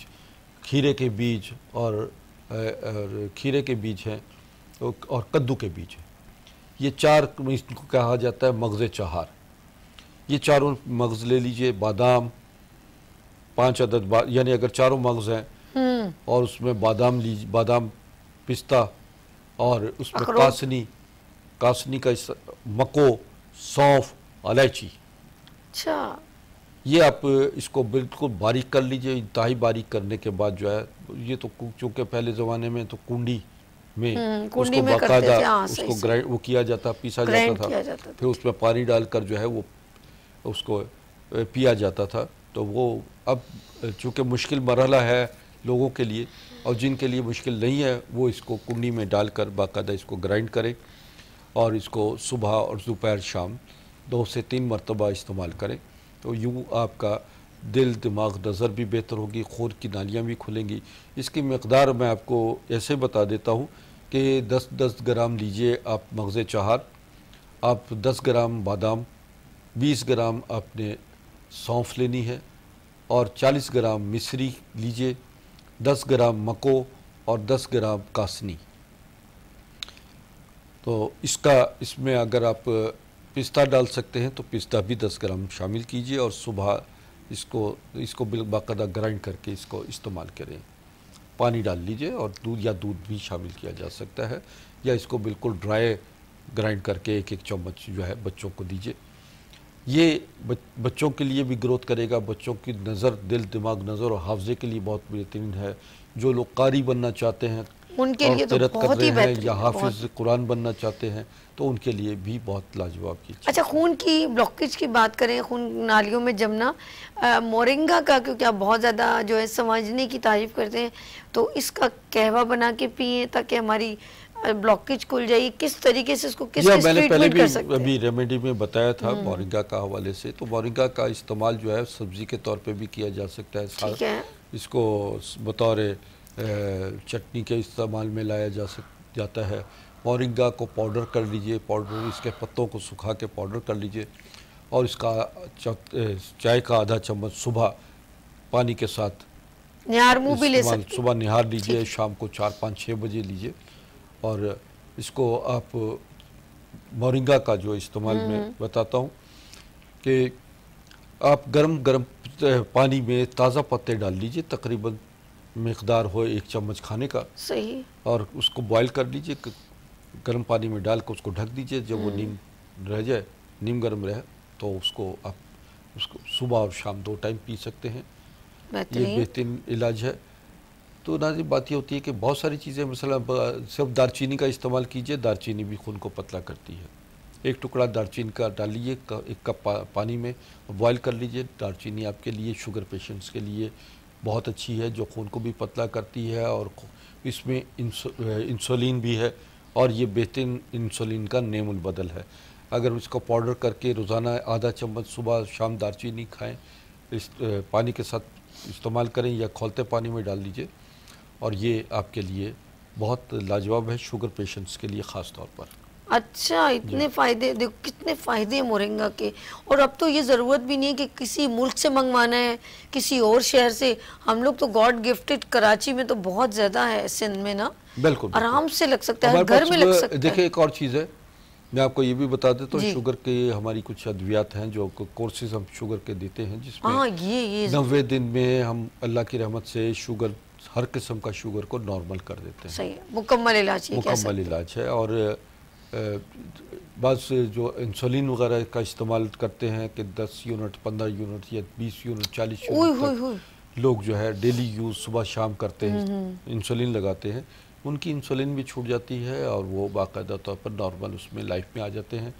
खीरे के बीज और खीरे के बीज हैं और कद्दू के बीज हैं। ये चार इसको कहा जाता है मगज़ चाहार। ये चारों मगज़ ले लीजिए, बादाम 5 अदद, यानी अगर चारों मगज़ हैं और उसमें बादाम लीजिए, बादाम, पिस्ता और उसमें कासनी का मको, सौंफ, इलायची। अच्छा। ये आप इसको बिल्कुल बारीक कर लीजिए। इंतहाई बारीक करने के बाद जो है ये तो चूँकि पहले ज़माने में तो कुंडी में उसको बाकायदा उसको ग्राइंड वो किया जाता, पीसा जाता था, फिर उसमें पानी डालकर जो है वो उसको पिया जाता था। तो वो अब चूँकि मुश्किल मरहला है लोगों के लिए, और जिनके लिए मुश्किल नहीं है वो इसको कुंडी में डालकर बाकायदा इसको ग्राइंड करें और इसको सुबह और दोपहर शाम 2 से 3 मरतबा इस्तेमाल करें। तो यूँ आपका दिल, दिमाग, नज़र भी बेहतर होगी, खून की नालियाँ भी खुलेंगी। इसकी मकदार मैं आपको ऐसे बता देता हूँ कि 10-10 ग्राम लीजिए आप मगज़ चाहार, आप 10 ग्राम बादाम, 20 ग्राम आपने सौंफ लेनी है, और 40 ग्राम मिश्री लीजिए, 10 ग्राम मको और 10 ग्राम कासनी। तो इसमें अगर आप पिस्ता डाल सकते हैं तो पिस्ता भी 10 ग्राम शामिल कीजिए, और सुबह इसको बाकायदा ग्राइंड करके इसको इस्तेमाल करें। पानी डाल लीजिए और दूध भी शामिल किया जा सकता है, या इसको बिल्कुल ड्राई ग्राइंड करके 1-1 चम्मच जो है बच्चों को दीजिए। ये बच्चों के लिए भी ग्रोथ करेगा, बच्चों की नज़र, दिल, दिमाग, नज़र और हाफजे के लिए बहुत बेहतरीन है। जो लोग कारी बनना चाहते हैं उनके लिए तो बहुत ही बेहतरीन, या हाफिज कुरान बनना चाहते हैं तो उनके लिए भी बहुत लाजवाब की। अच्छा, खून की ब्लॉकेज की बात करें, खून नालियों में जमना, मोरिंगा का क्योंकि आप बहुत ज़्यादा जो है समझने की तारीफ करते हैं, तो इसका कहवा बना के पिए ताकि हमारी ब्लॉकेज खुल जाए। किस तरीके से इसको किस मैंने पहले भी अभी रेमेडी में बताया था मोरिंगा का हवाले से। तो मोरिंगा का इस्तेमाल जो है सब्जी के तौर पे भी किया जा सकता है। ठीक है। इसको बतौर चटनी के इस्तेमाल में लाया जाता है। मोरिंगा को पाउडर कर लीजिए, इसके पत्तों को सुखा के पाउडर कर लीजिए, और इसका चाय का आधा चम्मच सुबह पानी के साथ निहार मुँह भी ले सकते हैं। सुबह निहार लीजिए, शाम को 4-5-6 बजे लीजिए। और इसको आप मोरिंगा का जो इस्तेमाल मैं बताता हूँ कि आप गरम पानी में ताज़ा पत्ते डाल लीजिए, तकरीबन मिक़दार हो 1 चम्मच खाने का। सही। और उसको बॉयल कर लीजिए, गर्म पानी में डाल कर उसको ढक दीजिए। जब वो नीम रह जाए नीम गर्म रहे तो उसको आप उसको सुबह और शाम 2 टाइम पी सकते हैं। ये बेहतरीन इलाज है। तो नाज़रीन बात ये होती है कि बहुत सारी चीज़ें मसला सिर्फ दालचीनी का इस्तेमाल कीजिए, दालचीनी भी खून को पतला करती है। एक टुकड़ा दालचीनी का डालिए 1 कप पानी में बॉयल कर लीजिए। दालचीनी आपके लिए शुगर पेशेंट्स के लिए बहुत अच्छी है, जो खून को भी पतला करती है और इसमें इंसुलिन भी है और ये बेहतरीन इंसुलिन का नेमुल बदल है। अगर इसको पाउडर करके रोज़ाना आधा चम्मच सुबह शाम दालचीनी खाएं, इस पानी के साथ इस्तेमाल करें या खौलते पानी में डाल लीजिए और ये आपके लिए बहुत लाजवाब है, शुगर पेशेंट्स के लिए ख़ास तौर पर। अच्छा, इतने फ़ायदे, देखो कितने फ़ायदे हैं मोरिंगा के। और अब तो ये ज़रूरत भी नहीं है कि किसी मुल्क से मंगवाना है, किसी और शहर से। हम लोग तो गॉड गिफ्टेड, कराची में तो बहुत ज़्यादा है, सिंध में ना बिल्कुल आराम से लग सकता है, घर में लग सकता है। देखिए एक और चीज़ है, मैं आपको ये भी बता देता हूँ, शुगर के हमारी कुछ अद्वियात हैं जो कोर्सेज हम शुगर के देते हैं, जिसमें 90 दिन में हम अल्लाह की रहमत से शुगर, हर किस्म का शुगर को नॉर्मल कर देते हैं। सही है, मुकम्मल इलाज है। और बस जो इंसुलिन वगैरह का इस्तेमाल करते हैं कि 10 यूनिट 15 यूनिट या 20 यूनिट 40 यूनिट लोग जो है डेली यूज़ सुबह शाम करते हैं, इंसुलिन लगाते हैं, उनकी इंसुलिन भी छूट जाती है और वो बाकायदा तौर पर नॉर्मल उसमें लाइफ में आ जाते हैं।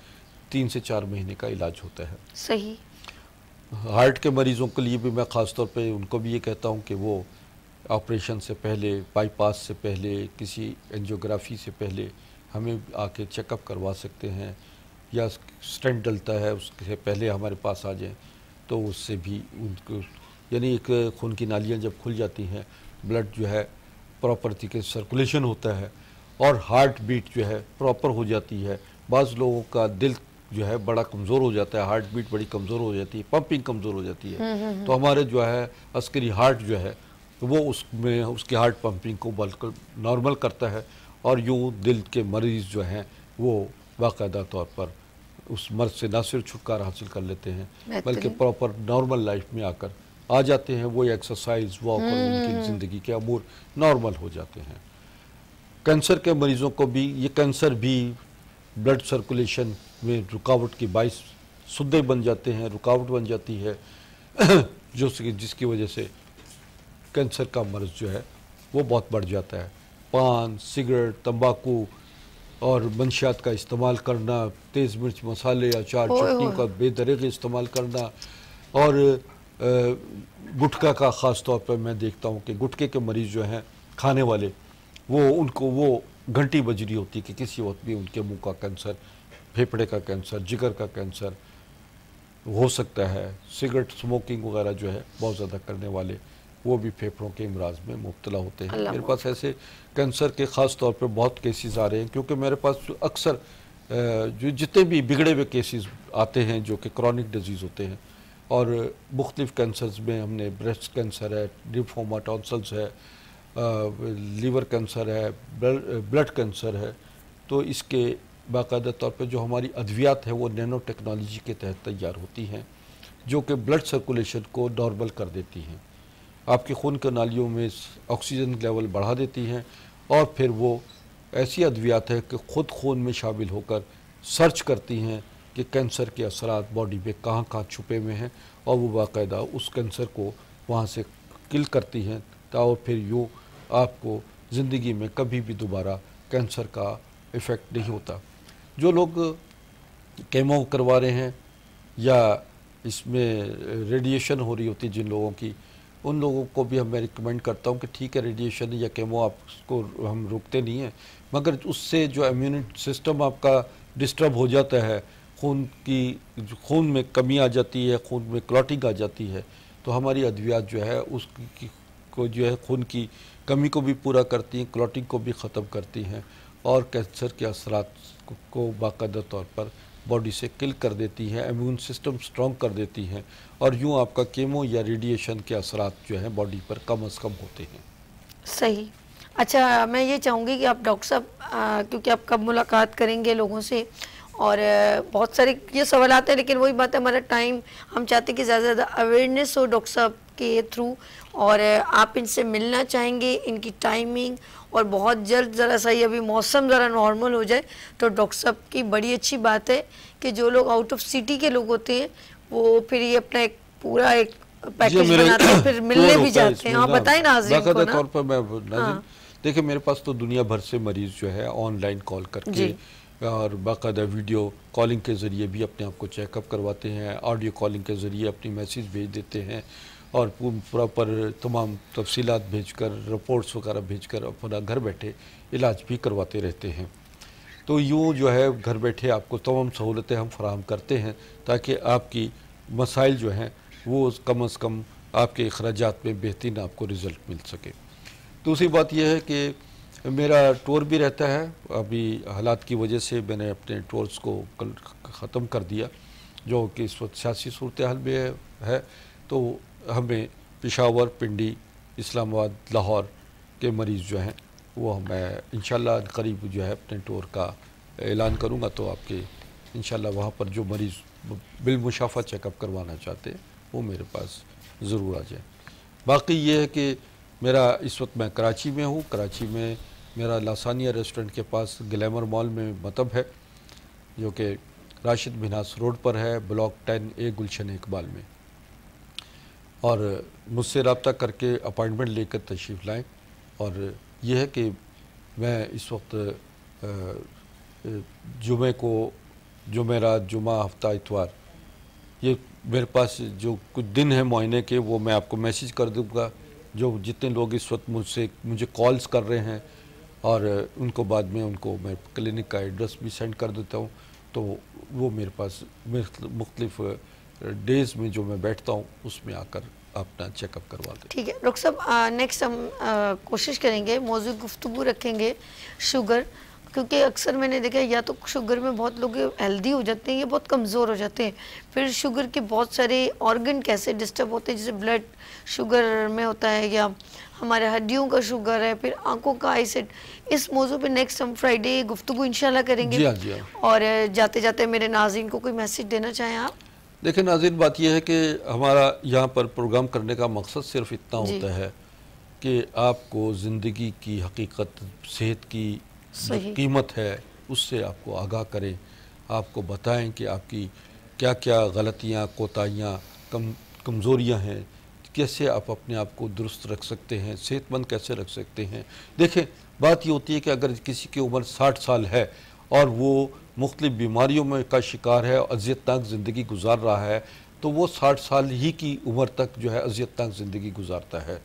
3 से 4 महीने का इलाज होता है। सही। हार्ट के मरीज़ों के लिए भी मैं ख़ास तौर पे उनको भी ये कहता हूँ कि वो ऑपरेशन से पहले, बाईपास से पहले, किसी एंजियोग्राफी से पहले हमें आके चेकअप करवा सकते हैं, या स्टेंट डलता है उससे पहले हमारे पास आ जाएं, तो उससे भी उनको, यानी एक खून की नालियाँ जब खुल जाती हैं, ब्लड जो है प्रॉपर तरीके से सर्कुलेशन होता है और हार्ट बीट जो है प्रॉपर हो जाती है। बाज़ लोगों का दिल जो है बड़ा कमज़ोर हो जाता है, हार्ट बीट बड़ी कमज़ोर हो जाती है, पंपिंग कमज़ोर हो जाती है। तो हमारे जो है अस्करी हार्ट जो है वो उसमें उसकी हार्ट पंपिंग को बल्कि नॉर्मल करता है और यूँ दिल के मरीज़ जो हैं वो बाकायदा तौर पर उस मर्ज से ना सिर्फ छुटकारा हासिल कर लेते हैं बल्कि प्रॉपर नॉर्मल लाइफ में आकर आ जाते हैं। वो एक्सरसाइज, वॉक और उनकी ज़िंदगी के अमूर नॉर्मल हो जाते हैं। कैंसर के मरीज़ों को भी, ये कैंसर भी ब्लड सर्कुलेशन में रुकावट की बाइस सुद्दे बन जाते हैं, रुकावट बन जाती है जिसकी वजह से कैंसर का मर्ज जो है वो बहुत बढ़ जाता है। पान, सिगरेट, तंबाकू और मंशियात का इस्तेमाल करना, तेज़ मिर्च मसाले, अचार, चटनी का बेदरीग इस्तेमाल करना और गुटखा का ख़ास तौर पर मैं देखता हूँ कि गुटखे के मरीज़ जो हैं खाने वाले, वो उनको वो घंटी बज रही होती है कि किसी वक्त भी उनके मुंह का कैंसर, फेफड़े का कैंसर, जिगर का कैंसर हो सकता है। सिगरेट स्मोकिंग वगैरह जो है बहुत ज़्यादा करने वाले, वो भी फेफड़ों के इमराज में मुब्तला होते हैं। मेरे पास ऐसे कैंसर के ख़ास तौर पर बहुत केसेस आ रहे हैं, क्योंकि मेरे पास अक्सर जो जितने भी बिगड़े हुए केसेस आते हैं जो कि क्रॉनिक डिजीज़ होते हैं, और मुख्तलिफ़ कैंसर्स में हमने ब्रेस्ट कैंसर है, लिम्फोमा, टॉन्सिल्स है, लीवर कैंसर है, ब्लड कैंसर है, तो इसके बाकायदा तौर पर जो हमारी अद्वियात है वो नैनो टेक्नोलॉजी के तहत तैयार होती हैं, जो कि ब्लड सर्कुलेशन को नॉर्मल कर देती हैं, आपके खून के नालियों में ऑक्सीजन लेवल बढ़ा देती हैं, और फिर वो ऐसी अद्वियात है कि ख़ुद खून में शामिल होकर सर्च करती हैं कि कैंसर के असरात बॉडी में कहाँ कहाँ छुपे हुए हैं, और वो बाकायदा उस कैंसर को वहाँ से किल करती हैं, और फिर यूँ आपको ज़िंदगी में कभी भी दोबारा कैंसर का इफ़ेक्ट नहीं होता। जो लोग केमो करवा रहे हैं या इसमें रेडिएशन हो रही होती जिन लोगों की, उन लोगों को भी मैं रिकमेंड करता हूँ कि ठीक है, रेडिएशन या केमो आपको हम रोकते नहीं हैं, मगर उससे जो इम्यून सिस्टम आपका डिस्टर्ब हो जाता है, खून में कमी आ जाती है, खून में क्लॉटिंग आ जाती है, तो हमारी अद्वियात जो है उसकी को जो है खून की कमी को भी पूरा करती हैं, क्लॉटिंग को भी ख़त्म करती हैं, और कैंसर के असरात को बाकायदा तौर पर बॉडी से किल कर देती हैं, इम्यून सिस्टम स्ट्रॉन्ग कर देती हैं, और यूँ आपका केमो या रेडिएशन के असरात जो हैं बॉडी पर कम अज़ कम होते हैं। सही। अच्छा, मैं ये चाहूँगी कि आप डॉक्टर साहब, क्योंकि आप कब मुलाकात करेंगे लोगों से, और बहुत सारे ये सवाल आते हैं, लेकिन वही बात है, हमारा टाइम, हम चाहते हैं कि ज़्यादा से ज़्यादा अवेयरनेस हो डॉक्टर साहब के थ्रू, और आप इनसे मिलना चाहेंगे, इनकी टाइमिंग, और बहुत जल्द ज़रा सा ये अभी मौसम ज़रा नॉर्मल हो जाए तो डॉक्टर साहब की बड़ी अच्छी बात है कि जो लोग आउट ऑफ सिटी के लोग होते हैं वो फिर ये अपना एक पूरा एक पैकेज बनाते हैं, फिर मिलने भी जाते हैं। हाँ बताएं नाज़रीन को ना। तौर पर मैं देखिए, मेरे पास तो दुनिया भर से मरीज जो है ऑनलाइन कॉल करके और बाकायदा वीडियो कॉलिंग के ज़रिए भी अपने आप को चेकअप करवाते हैं, ऑडियो कॉलिंग के ज़रिए अपनी मैसेज भेज देते हैं और प्रॉपर तमाम तफसीलात भेजकर, रिपोर्ट्स वगैरह भेजकर अपना घर बैठे इलाज भी करवाते रहते हैं। तो यूँ जो है घर बैठे आपको तमाम सहूलतें हम फराहम करते हैं ताकि आपकी मसाइल जो हैं वो कम से कम आपके अखराजात में बेहतरीन आपको रिज़ल्ट मिल सके। दूसरी बात यह है कि मेरा टूर भी रहता है। अभी हालात की वजह से मैंने अपने टूर्स को कल ख़त्म कर दिया, जो कि इस वक्त सियासी सूरत हाल में है। तो हमें पेशावर, पिंडी, इस्लामाबाद, लाहौर के मरीज़ जो हैं वो मैं इंशाल्लाह करीब जो है अपने टूर का ऐलान करूँगा, तो आपके इंशाल्लाह वहाँ पर जो मरीज़ बिलमुशाफा चेकअप करवाना चाहते हैं वो मेरे पास ज़रूर आ जाए। बाकी ये है कि मेरा इस वक्त मैं कराची में हूँ। कराची में मेरा लासानिया रेस्टोरेंट के पास ग्लैमर मॉल में मतब है, जो कि राशिद मिन्हास रोड पर है, ब्लॉक 10A गुलशन इकबाल में। और मुझसे रब्ता करके अपॉइंटमेंट लेकर तशरीफ़ लाएँ। और यह है कि मैं इस वक्त जुमे को, जुमेरात, जुमा, हफ्ता, इतवार, ये मेरे पास जो कुछ दिन है मुआयने के वो मैं आपको मैसेज कर दूँगा। जो जितने लोग इस वक्त मुझे कॉल्स कर रहे हैं और उनको बाद में उनको मैं क्लिनिक का एड्रेस भी सेंड कर देता हूँ, तो वो मेरे पास मुख्तलिफ डेज़ में जो मैं बैठता हूँ उसमें आकर अपना चेकअप करवा दें। ठीक है डॉक्टर साहब, नेक्स्ट हम कोशिश करेंगे, मौजूद गुफ्तगू रखेंगे शुगर, क्योंकि अक्सर मैंने देखा या तो शुगर में बहुत लोग हेल्दी हो जाते हैं या बहुत कमज़ोर हो जाते हैं, फिर शुगर के बहुत सारे ऑर्गन कैसे डिस्टर्ब होते हैं, जैसे ब्लड शुगर में होता है या हमारे हड्डियों का शुगर है, फिर आंखों का आईसेट। इस मौजू पे नेक्स्ट हम फ्राइडे गुफ्तगू इंशाल्लाह करेंगे। जी हाँ, जी हाँ। और जाते जाते मेरे नाज़रीन को कोई मैसेज देना चाहें आप? देखिए नाज़रीन, बात यह है कि हमारा यहाँ पर प्रोग्राम करने का मकसद सिर्फ इतना होता है कि आपको ज़िंदगी की हकीकत, सेहत की कीमत है उससे आपको आगाह करें, आपको बताएं कि आपकी क्या क्या गलतियाँ, कोताहियाँ, कमज़ोरियाँ हैं, कैसे आप अपने आप को दुरुस्त रख सकते हैं, सेहतमंद कैसे रख सकते हैं। देखें, बात ये होती है कि अगर किसी की उम्र 60 साल है और वो मुख्तलिफ़ बीमारियों में का शिकार है, अज़ियतनाक ज़िंदगी गुजार रहा है, तो वो 60 साल ही की उम्र तक जो है अज़ियतनाक ज़िंदगी गुजारता है।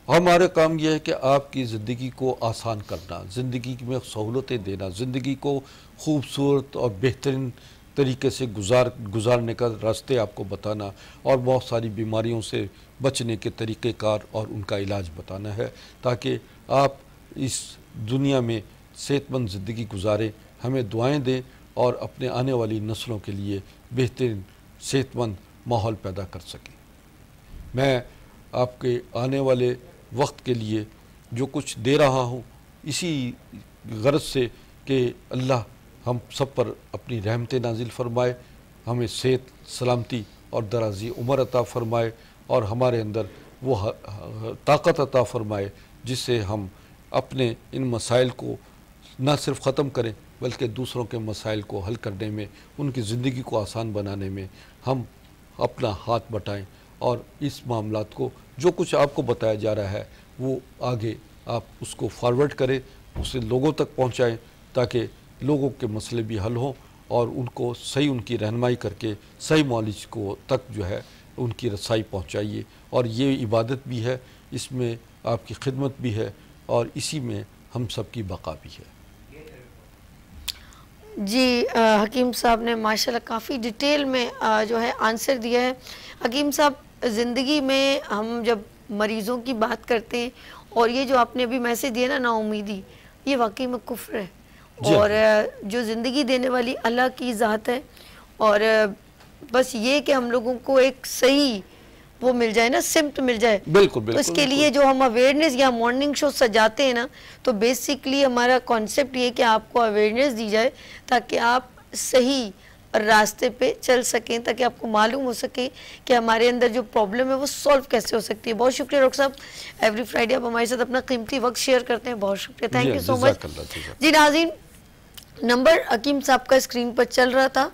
हमारा काम यह है कि आपकी ज़िंदगी को आसान करना, ज़िंदगी में सहूलतें देना, ज़िंदगी को खूबसूरत और बेहतरीन तरीके से गुजारने का रास्ते आपको बताना और बहुत सारी बीमारियों से बचने के तरीक़ेकार और उनका इलाज बताना है, ताकि आप इस दुनिया में सेहतमंद ज़िंदगी गुजारें, हमें दुआएं दें और अपने आने वाली नस्लों के लिए बेहतरीन सेहतमंद माहौल पैदा कर सकें। मैं आपके आने वाले वक्त के लिए जो कुछ दे रहा हूँ इसी गरज से कि अल्लाह हम सब पर अपनी रहमतें नाजिल फरमाए, हमें सेहत, सलामती और दराज़ी उम्र अता फरमाए और हमारे अंदर वो ताकत अता फरमाए जिससे हम अपने इन मसाइल को न सिर्फ ख़त्म करें बल्कि दूसरों के मसाइल को हल करने में, उनकी ज़िंदगी को आसान बनाने में हम अपना हाथ बटाएं और इस मामलात को, जो कुछ आपको बताया जा रहा है, वो आगे आप उसको फॉरवर्ड करें, उसे लोगों तक पहुंचाएं ताकि लोगों के मसले भी हल हों और उनको सही उनकी रहनुमाई करके सही मौलिज को तक जो है उनकी रसाई पहुंचाइए। और ये इबादत भी है, इसमें आपकी खिदमत भी है और इसी में हम सब की बका भी है। जी हकीम साहब ने माशाल्लाह काफ़ी डिटेल में जो है आंसर दिया है। हकीम साहब, ज़िंदगी में हम जब मरीज़ों की बात करते हैं और ये जो आपने अभी मैसेज दिया ना, नाउमीदी, ये वाकई में कुफ्र है और जो ज़िंदगी देने वाली अल्लाह की ज़ात है। और बस ये कि हम लोगों को एक सही वो मिल जाए ना, सिम्त मिल जाए। बिल्कुल, तो इसके लिए जो हम अवेयरनेस या मॉर्निंग शो सजाते हैं ना, तो बेसिकली हमारा कॉन्सेप्ट ये कि आपको अवेयरनेस दी जाए ताकि आप सही रास्ते पे चल सकें, ताकि आपको मालूम हो सके कि हमारे अंदर जो प्रॉब्लम है वो सॉल्व कैसे हो सकती है। बहुत शुक्रिया डॉक्टर साहब, एवरी फ्राइडे आप हमारे साथ अपना कीमती वक्त शेयर करते हैं, बहुत शुक्रिया, थैंक यू सो मच जी। नाज़रीन, नंबर हकीम साहब का स्क्रीन पर चल रहा था,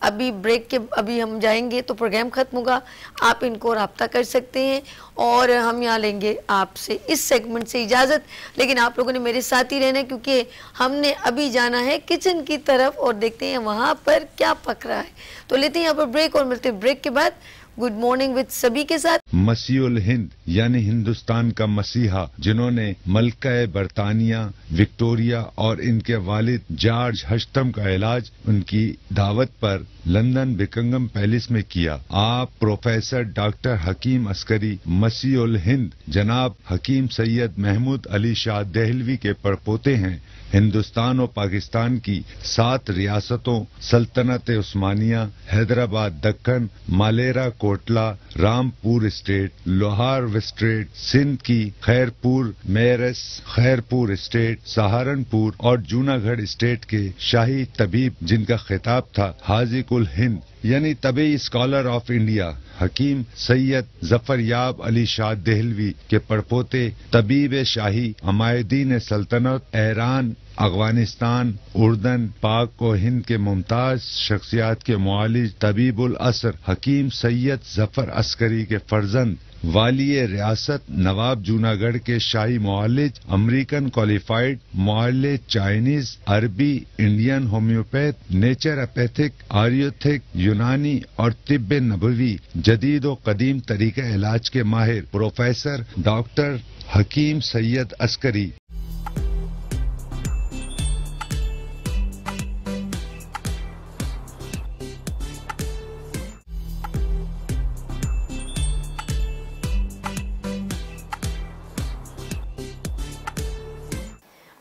अभी ब्रेक के अभी हम जाएंगे तो प्रोग्राम ख़त्म होगा, आप इनको रब्ता कर सकते हैं और हम यहाँ लेंगे आपसे इस सेगमेंट से इजाज़त। लेकिन आप लोगों ने मेरे साथ ही रहना है, क्योंकि हमने अभी जाना है किचन की तरफ और देखते हैं वहाँ पर क्या पक रहा है। तो लेते हैं यहाँ पर ब्रेक और मिलते हैं ब्रेक के बाद गुड मॉर्निंग विद सभी के साथ। मसीहुल हिंद यानी हिंदुस्तान का मसीहा, जिन्होंने मलका बरतानिया विक्टोरिया और इनके वालिद जॉर्ज हश्तम का इलाज उनकी दावत पर लंदन बिकिंगम पैलेस में किया। आप प्रोफेसर डॉक्टर हकीम अस्करी मसीहुल हिंद जनाब हकीम सैयद महमूद अली शाह देहलवी के परपोते हैं। हिंदुस्तान और पाकिस्तान की 7 रियासतों सल्तनत उस्मानिया, हैदराबाद दक्कन, मालेरा कोटला, रामपुर स्टेट, लोहार स्टेट, सिंध की खैरपुर मेरस, खैरपुर स्टेट, सहारनपुर और जूनागढ़ स्टेट के शाही तबीब, जिनका खिताब था हाजी कुल हिंद यानी तबी स्कॉलर ऑफ इंडिया, हकीम सैयद जफरयाब अली शाह देहलवी के पड़पोते तबीब शाही अमायदीन सल्तनत ईरान, अफगानिस्तान, उर्दन, पाक और हिंद के मुमताज शख्सियात के मुआलिज तबीबुल असर हकीम सैयद जफर अस्करी के फर्जंद वालिय रियासत नवाब जूनागढ़ के शाही मुआलिज, अमेरिकन क्वालिफाइड मुआलिज, चाइनीज, अरबी, इंडियन होम्योपैथ, नेचुरोपैथिक, आयुर्वेदिक, यूनानी और तिब्ब नबवी जदीद और कदीम तरीके इलाज के माहिर professor doctor Hakim Syed Askari.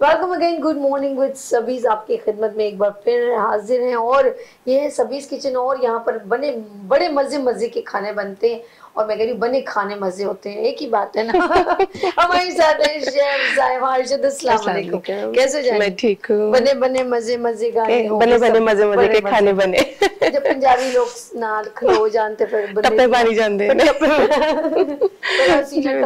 Welcome again, good morning with सबीज आपकी खिदमत में एक बार फिर हाजिर हैं और ये है सबीज किचन और यहाँ पर बड़े मजे के खाने बनते हैं और मैं कह रही हूँ बने खाने मजे होते हैं, एक ही बात है ना। हमारे साथ है शेफ ज़ाहिमा अरशद, अस्सलाम वालेकुम, कैसे जाए? मैं ठीक हूँ। बने मजे गाने बने मजे के खाने बने। जब पंजाबी लोग ना खलो जानते फिर टप्पे पानी जानते हैं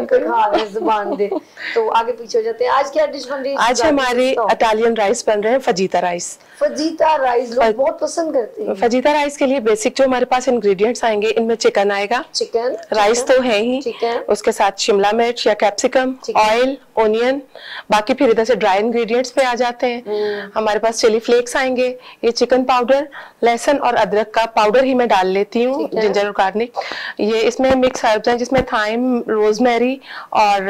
खा रहे जुबान दे, तो आगे पीछे हो जाते हैं। आज क्या डिश बन रही है? आज हमारे इटालियन राइस बन रहे हैं, फजीता राइस। फजीता राइस लोग बहुत पसंद करते हैं। फजीता राइस के लिए बेसिक जो हमारे पास इंग्रेडिएंट्स आएंगे, इनमें चिकन आएगा, चिकन, राइस तो है ही, उसके साथ शिमला मिर्च या कैप्सिकम, ऑयल, ओनियन, बाकी फिर इधर से ड्राई इंग्रेडिएंट्स पे आ जाते हैं। हमारे पास चिली फ्लेक्स आएंगे, ये चिकन पाउडर, लहसुन और अदरक का पाउडर ही मैं डाल लेती हूँ, जिंजर और गार्लिक। ये इसमें मिक्स हर्ब्स हैं जिसमें थाइम, रोजमेरी और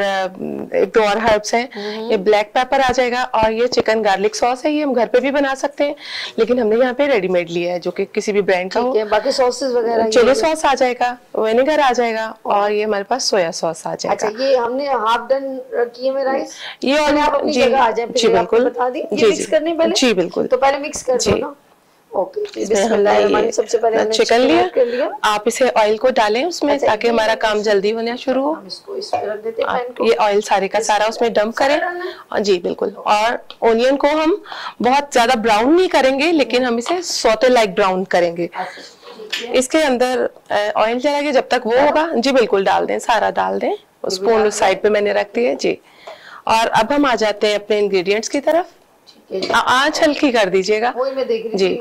एक दो और हर्ब्स हैं। ये ब्लैक पेपर आ जाएगा और ये चिकन गार्लिक सॉस है, ये हम घर पे भी बना सकते हैं लेकिन हमने यहाँ पे रेडीमेड लिया है जो कि किसी भी ब्रांड का हो। बाकी सॉसेस वगैरह, चिली सॉस आ जाएगा, विनेगर आ जाएगा और ये हमारे पास सोया सॉस आ जाएगा। अच्छा, ये हमने हाफ डन किए में राइस, ये और आप अपनी जगह आ जाए, जी बिल्कुल, बता दी ये मिक्स करने पहले, जी बिल्कुल, तो पहले मिक्स कर दो ना। ओके, बिस्मिल्लाह। सबसे पहले हमने चिकन लिया, आप इसे ऑयल को डालें उसमें ताकि हमारा काम जल्दी होना शुरू हो। इसको इस पे रख देते हैं, ये ऑयल सारे का सारा उसमें डंप करें। जी बिल्कुल, और ओनियन को हम बहुत ज्यादा ब्राउन नहीं करेंगे लेकिन हम इसे सौते लाइक ब्राउन करेंगे। इसके अंदर ऑयल चला गया, जब तक वो होगा, जी बिल्कुल डाल दें, सारा डाल दें, स्पून उस साइड पे मैंने रख दी है जी। और अब हम आ जाते हैं अपने इंग्रेडिएंट्स की तरफ। आंच हल्की कर दीजिएगा जी।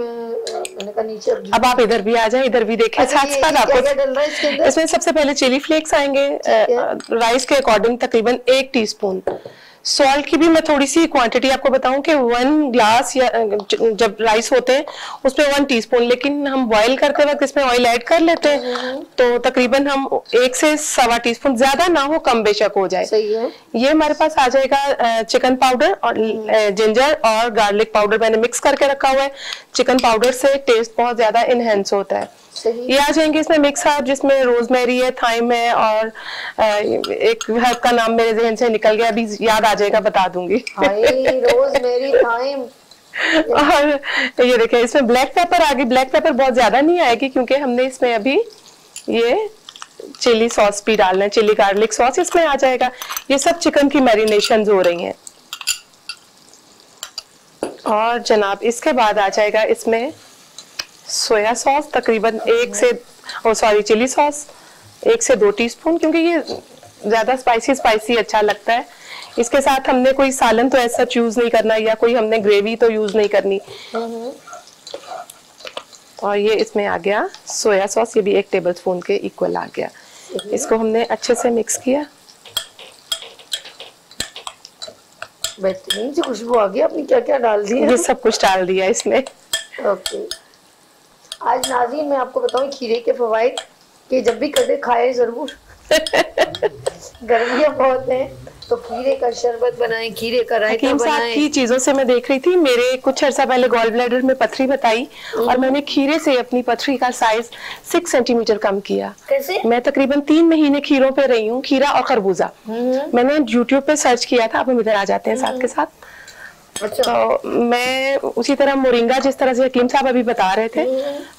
नीचे अब आप इधर भी आ जाए, इधर भी देखें साथ साथ आपको। इसमें सबसे पहले चिली फ्लेक्स आएंगे, राइस के अकॉर्डिंग तकरीबन 1 टीस्पून। सॉल्ट की भी मैं थोड़ी सी क्वांटिटी आपको बताऊं कि 1 ग्लास या जब राइस होते हैं उसमें 1 टीस्पून, लेकिन हम बॉईल करते वक्त इसमें ऑयल ऐड कर लेते हैं तो तकरीबन हम 1 से 1.25 टीस्पून, ज्यादा ना हो कम बेशक हो जाए। सही है। ये हमारे पास आ जाएगा चिकन पाउडर और जिंजर और गार्लिक पाउडर मैंने मिक्स करके रखा हुआ है। चिकन पाउडर से टेस्ट बहुत ज्यादा इनहेंस होता है। ये आ जाएंगे इसमें मिक्स हर्ब जिसमें रोजमेरी है, थाइम है और एक हर्ब का नाम मेरे जहन से निकल गया, अभी याद आ जाएगा बता दूंगी। रोजमेरी, थाइम और ये देखिए इसमें ब्लैक पेपर आ गई। ब्लैक पेपर बहुत ज्यादा नहीं आएगी क्योंकि हमने इसमें अभी ये चिली सॉस भी डालना है, चिली गार्लिक सॉस इसमें आ जाएगा। ये सब चिकन की मैरिनेशन हो रही हैं। और जनाब इसके बाद आ जाएगा इसमें सोया सॉस तकरीबन 1 से चिली सॉस 1 से 2 टीस्पून, क्योंकि ये ज्यादा स्पाइसी अच्छा लगता है। इसके साथ हमने कोई सालन तो ऐसा यूज नहीं करना, या कोई हमने ग्रेवी तो यूज नहीं करनी। और ये इसमें आ गया सोया सॉस, ये भी 1 टेबलस्पून के इक्वल आ गया। इसको हमने अच्छे से मिक्स किया। बेहतरीन सी खुशबू आ गई। आपने क्या क्या डाल दिया? ये सब कुछ डाल दिया इसमें। ओके। आज नाज़रीन मैं आपको बताऊं खीरे के फवाइद कि जब भी कदे खाए जरूर। गर्मियां बहुत हैं तो खीरे का शरबत बनाएं, खीरे का रायता हकीम साहब बनाएं। की चीजों से मैं देख रही थी, मेरे कुछ अर्सा पहले गॉल ब्लैडर में पथरी बताई और मैंने खीरे से अपनी पथरी का साइज 6 सेंटीमीटर कम किया। कैसे? मैं तकरीबन 3 महीने खीरों पे रही हूँ, खीरा और खरबूजा। मैंने YouTube पे सर्च किया था, अब हम इधर आ जाते हैं साथ के साथ। अच्छा। तो मैं उसी तरह मोरिंगा, जिस तरह से हकीम साहब अभी बता रहे थे,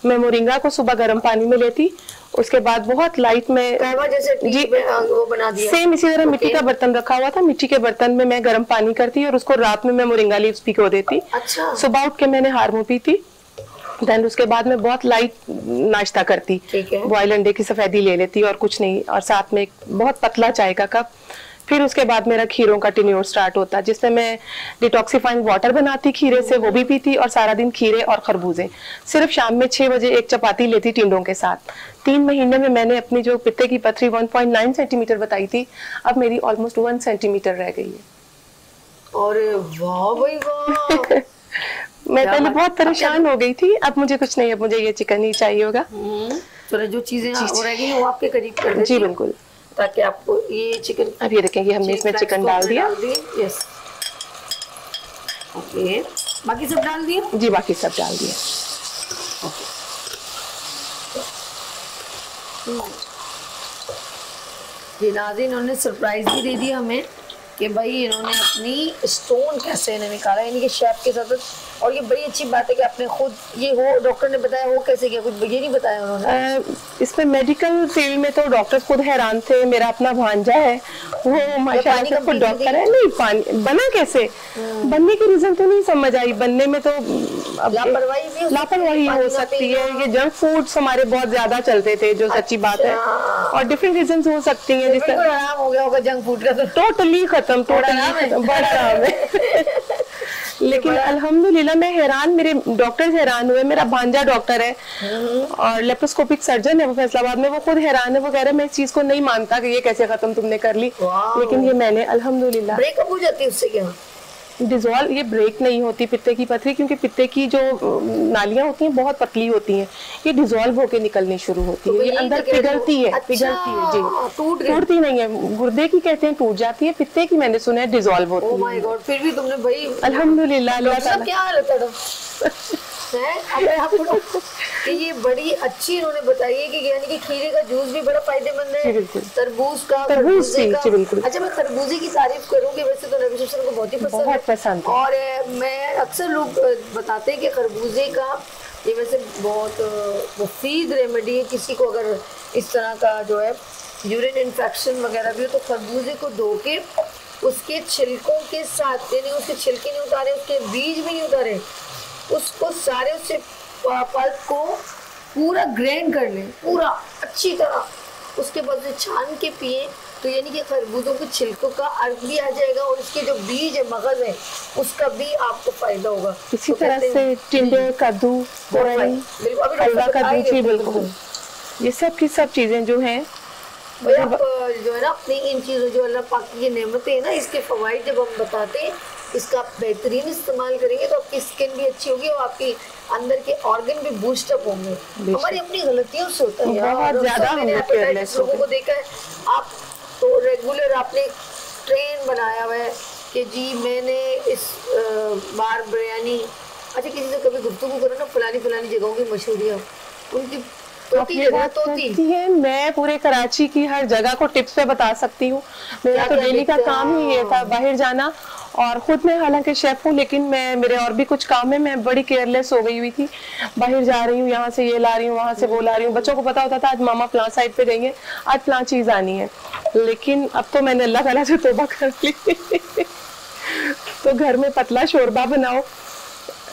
मैं मोरिंगा को सुबह गर्म पानी में लेती, उसके बाद बहुत लाइट में जैसे जी वो बना दिया। सेम इसी तरह मिट्टी का बर्तन रखा हुआ था, मिट्टी के बर्तन में मैं गर्म पानी करती और उसको रात में मैं मोरिंगा लीव्स भिगो देती। अच्छा। सुबह उठ के मैंने हारमो पीती, देन उसके बाद में बहुत लाइट नाश्ता करती, बॉयल अंडे की सफेदी ले लेती और कुछ नहीं, और साथ में एक बहुत पतला चाय का कप। फिर उसके बाद मेरा खीरों का टिन्योर स्टार्ट होता, जिसमें मैं डिटॉक्सिफाइंग वाटर बनाती खीरे से, वो भी पीती, और सारा दिन खीरे और खरबूजे। सिर्फ शाम में 6 बजे एक चपाती लेती टिंडों के साथ। 3 महीने में मैंने अपनी जो पित्ते की पथरी 1.9 सेंटीमीटर बताई थी, अब मेरी ऑलमोस्ट 1 सेंटीमीटर रह गई है। और वाह भाई वाह। मैं पहले बहुत परेशान हो गई थी, अब मुझे कुछ नहीं, अब मुझे ये चिकन ही चाहिए होगा। तो जो चीजें हो रह गई वो आपके करीब कर देती। जी बिल्कुल, ताकि आपको ये चिकन। अब ये देखेंगे हमने इसमें चिकन डाल दिया। यस। ओके, बाकी सब डाल दिया? जी बाकी सब डाल दिया। ये नाज़रीन इन्होंने सरप्राइज भी दे दिया हमें कि भाई इन्होंने अपनी स्टोन कैसे इन्हें निकाला, यानी कि शेफ के साथ। और ये बड़ी अच्छी बात है कि आपने खुद ये हो, डॉक्टर ने बताया हो कैसे किया, कुछ ये नहीं बताया उन्होंने? इसमें मेडिकल फील्ड में तो डॉक्टर खुद हैरान थे। मेरा अपना भांजा है, वो माशाल्लाह से खुद डॉक्टर है। नहीं, पानी बना कैसे, बनने की रीजन तो नहीं समझ आई। बनने में तो लापरवाही हो सकती है। ये जंक फूड्स हमारे बहुत ज्यादा चलते थे, जो सच्ची बात है, और डिफरेंट रीजन हो सकती है। जिस तरह आराम हो गया होगा जंक फूड का, तो टोटली खत्म, बड़ा आराम है। लेकिन अल्हम्दुलिल्लाह मैं हैरान, मेरे डॉक्टर्स हैरान हुए। मेरा भांजा डॉक्टर है और लेप्रोस्कोपिक सर्जन है वो फैसलाबाद में, वो खुद हैरान है। वो कह रहे मैं इस चीज को नहीं मानता कि ये कैसे खत्म तुमने कर ली, लेकिन ये मैंने अल्हम्दुलिल्लाह। ब्रेकअप हो जाती है उससे क्या? डिजोल्व, ये ब्रेक नहीं होती पित्ते की पथरी, क्योंकि पित्ते की जो नालियां होती हैं बहुत पतली होती हैं, ये डिजोल्व होके निकलनी शुरू होती है। ये अंदर पिघलती है, पिघलती है जी, टूटती नहीं है। गुर्दे की कहते हैं टूट जाती है, पित्ते की मैंने सुना है डिजोल्व होती है। ओह माय गॉड, फिर भी तुमने भाई अल्हम्दुलिल्लाह अल्लाह ताला। क्या हालत है कि ये बड़ी अच्छी इन्होंने बताई है कि यानी कि खीरे का जूस भी बड़ा फायदेमंद है, तरबूज का, खरबूजे का। अच्छा, मैं खरबूजे की तारीफ करूंगी, वैसे तो नबी सल्लल्लाहु अलैहि वसल्लम को बहुत ही पसंद है। और मैं अक्सर लोग बताते हैं कि खरबूजे का ये वैसे बहुत मुफीद रेमेडी है। किसी को अगर इस तरह का जो है यूरिन इन्फेक्शन वगैरह भी हो, तो खरबूजे को धो के उसके छिलकों के साथ, यानी उसके छिलके नहीं उतारे, उसके बीज भी नहीं उतारे, उसको सारे उससे पल्प को पूरा ग्राइंड कर लें, पूरा अच्छी तरह, उसके बाद से छान के पिए, तो यानी कि खरबूजों के छिलकों का अर्क भी आ जाएगा और इसके जो बीज है, मगज है, उसका भी आपको फायदा होगा। इसी तरह से टिंडे, कद्दू, हलवा कद्दू, जी बिल्कुल, ये सब की सब चीजें जो हैं आप जो है ना अपनी इन चीज़ों, जो अल्लाह पाक की नेमतें हैं ना, इसके फवाइद जब हम बताते हैं, इसका आप बेहतरीन इस्तेमाल करेंगे तो आपकी स्किन भी अच्छी होगी और आपके अंदर के ऑर्गन भी बूस्ट अप होंगे। हमारी अपनी गलतियों से होता है यार, बहुत ज्यादा लोगों को देखा है। आप तो रेगुलर आपने ट्रेन बनाया हुआ है कि जी मैंने इस बार बिरयानी, अच्छा किसी से कभी गुफ्तगू करो ना फलानी जगहों की मशहूरियाँ, उनकी है। मैं पूरे कराची की हर जगह को टिप्स पे बता सकती हूँ। मेरा तो डेली का काम ही ये था, बाहर जाना। और खुद मैं हालांकि शेफ हूँ, लेकिन मैं मेरे और भी कुछ काम है, मैं बड़ी केयरलेस हो गई हुई थी। बाहर जा रही हूँ, यहाँ से ये ला रही हूँ, वहाँ से वो ला रही हूँ। बच्चों को पता होता था आज मामा फलां साइड पे गई है, आज फलां चीज आनी है। लेकिन अब तो मैंने अल्लाह ताला से तौबा कर ली। तो घर में पतला शोरबा बनाओ,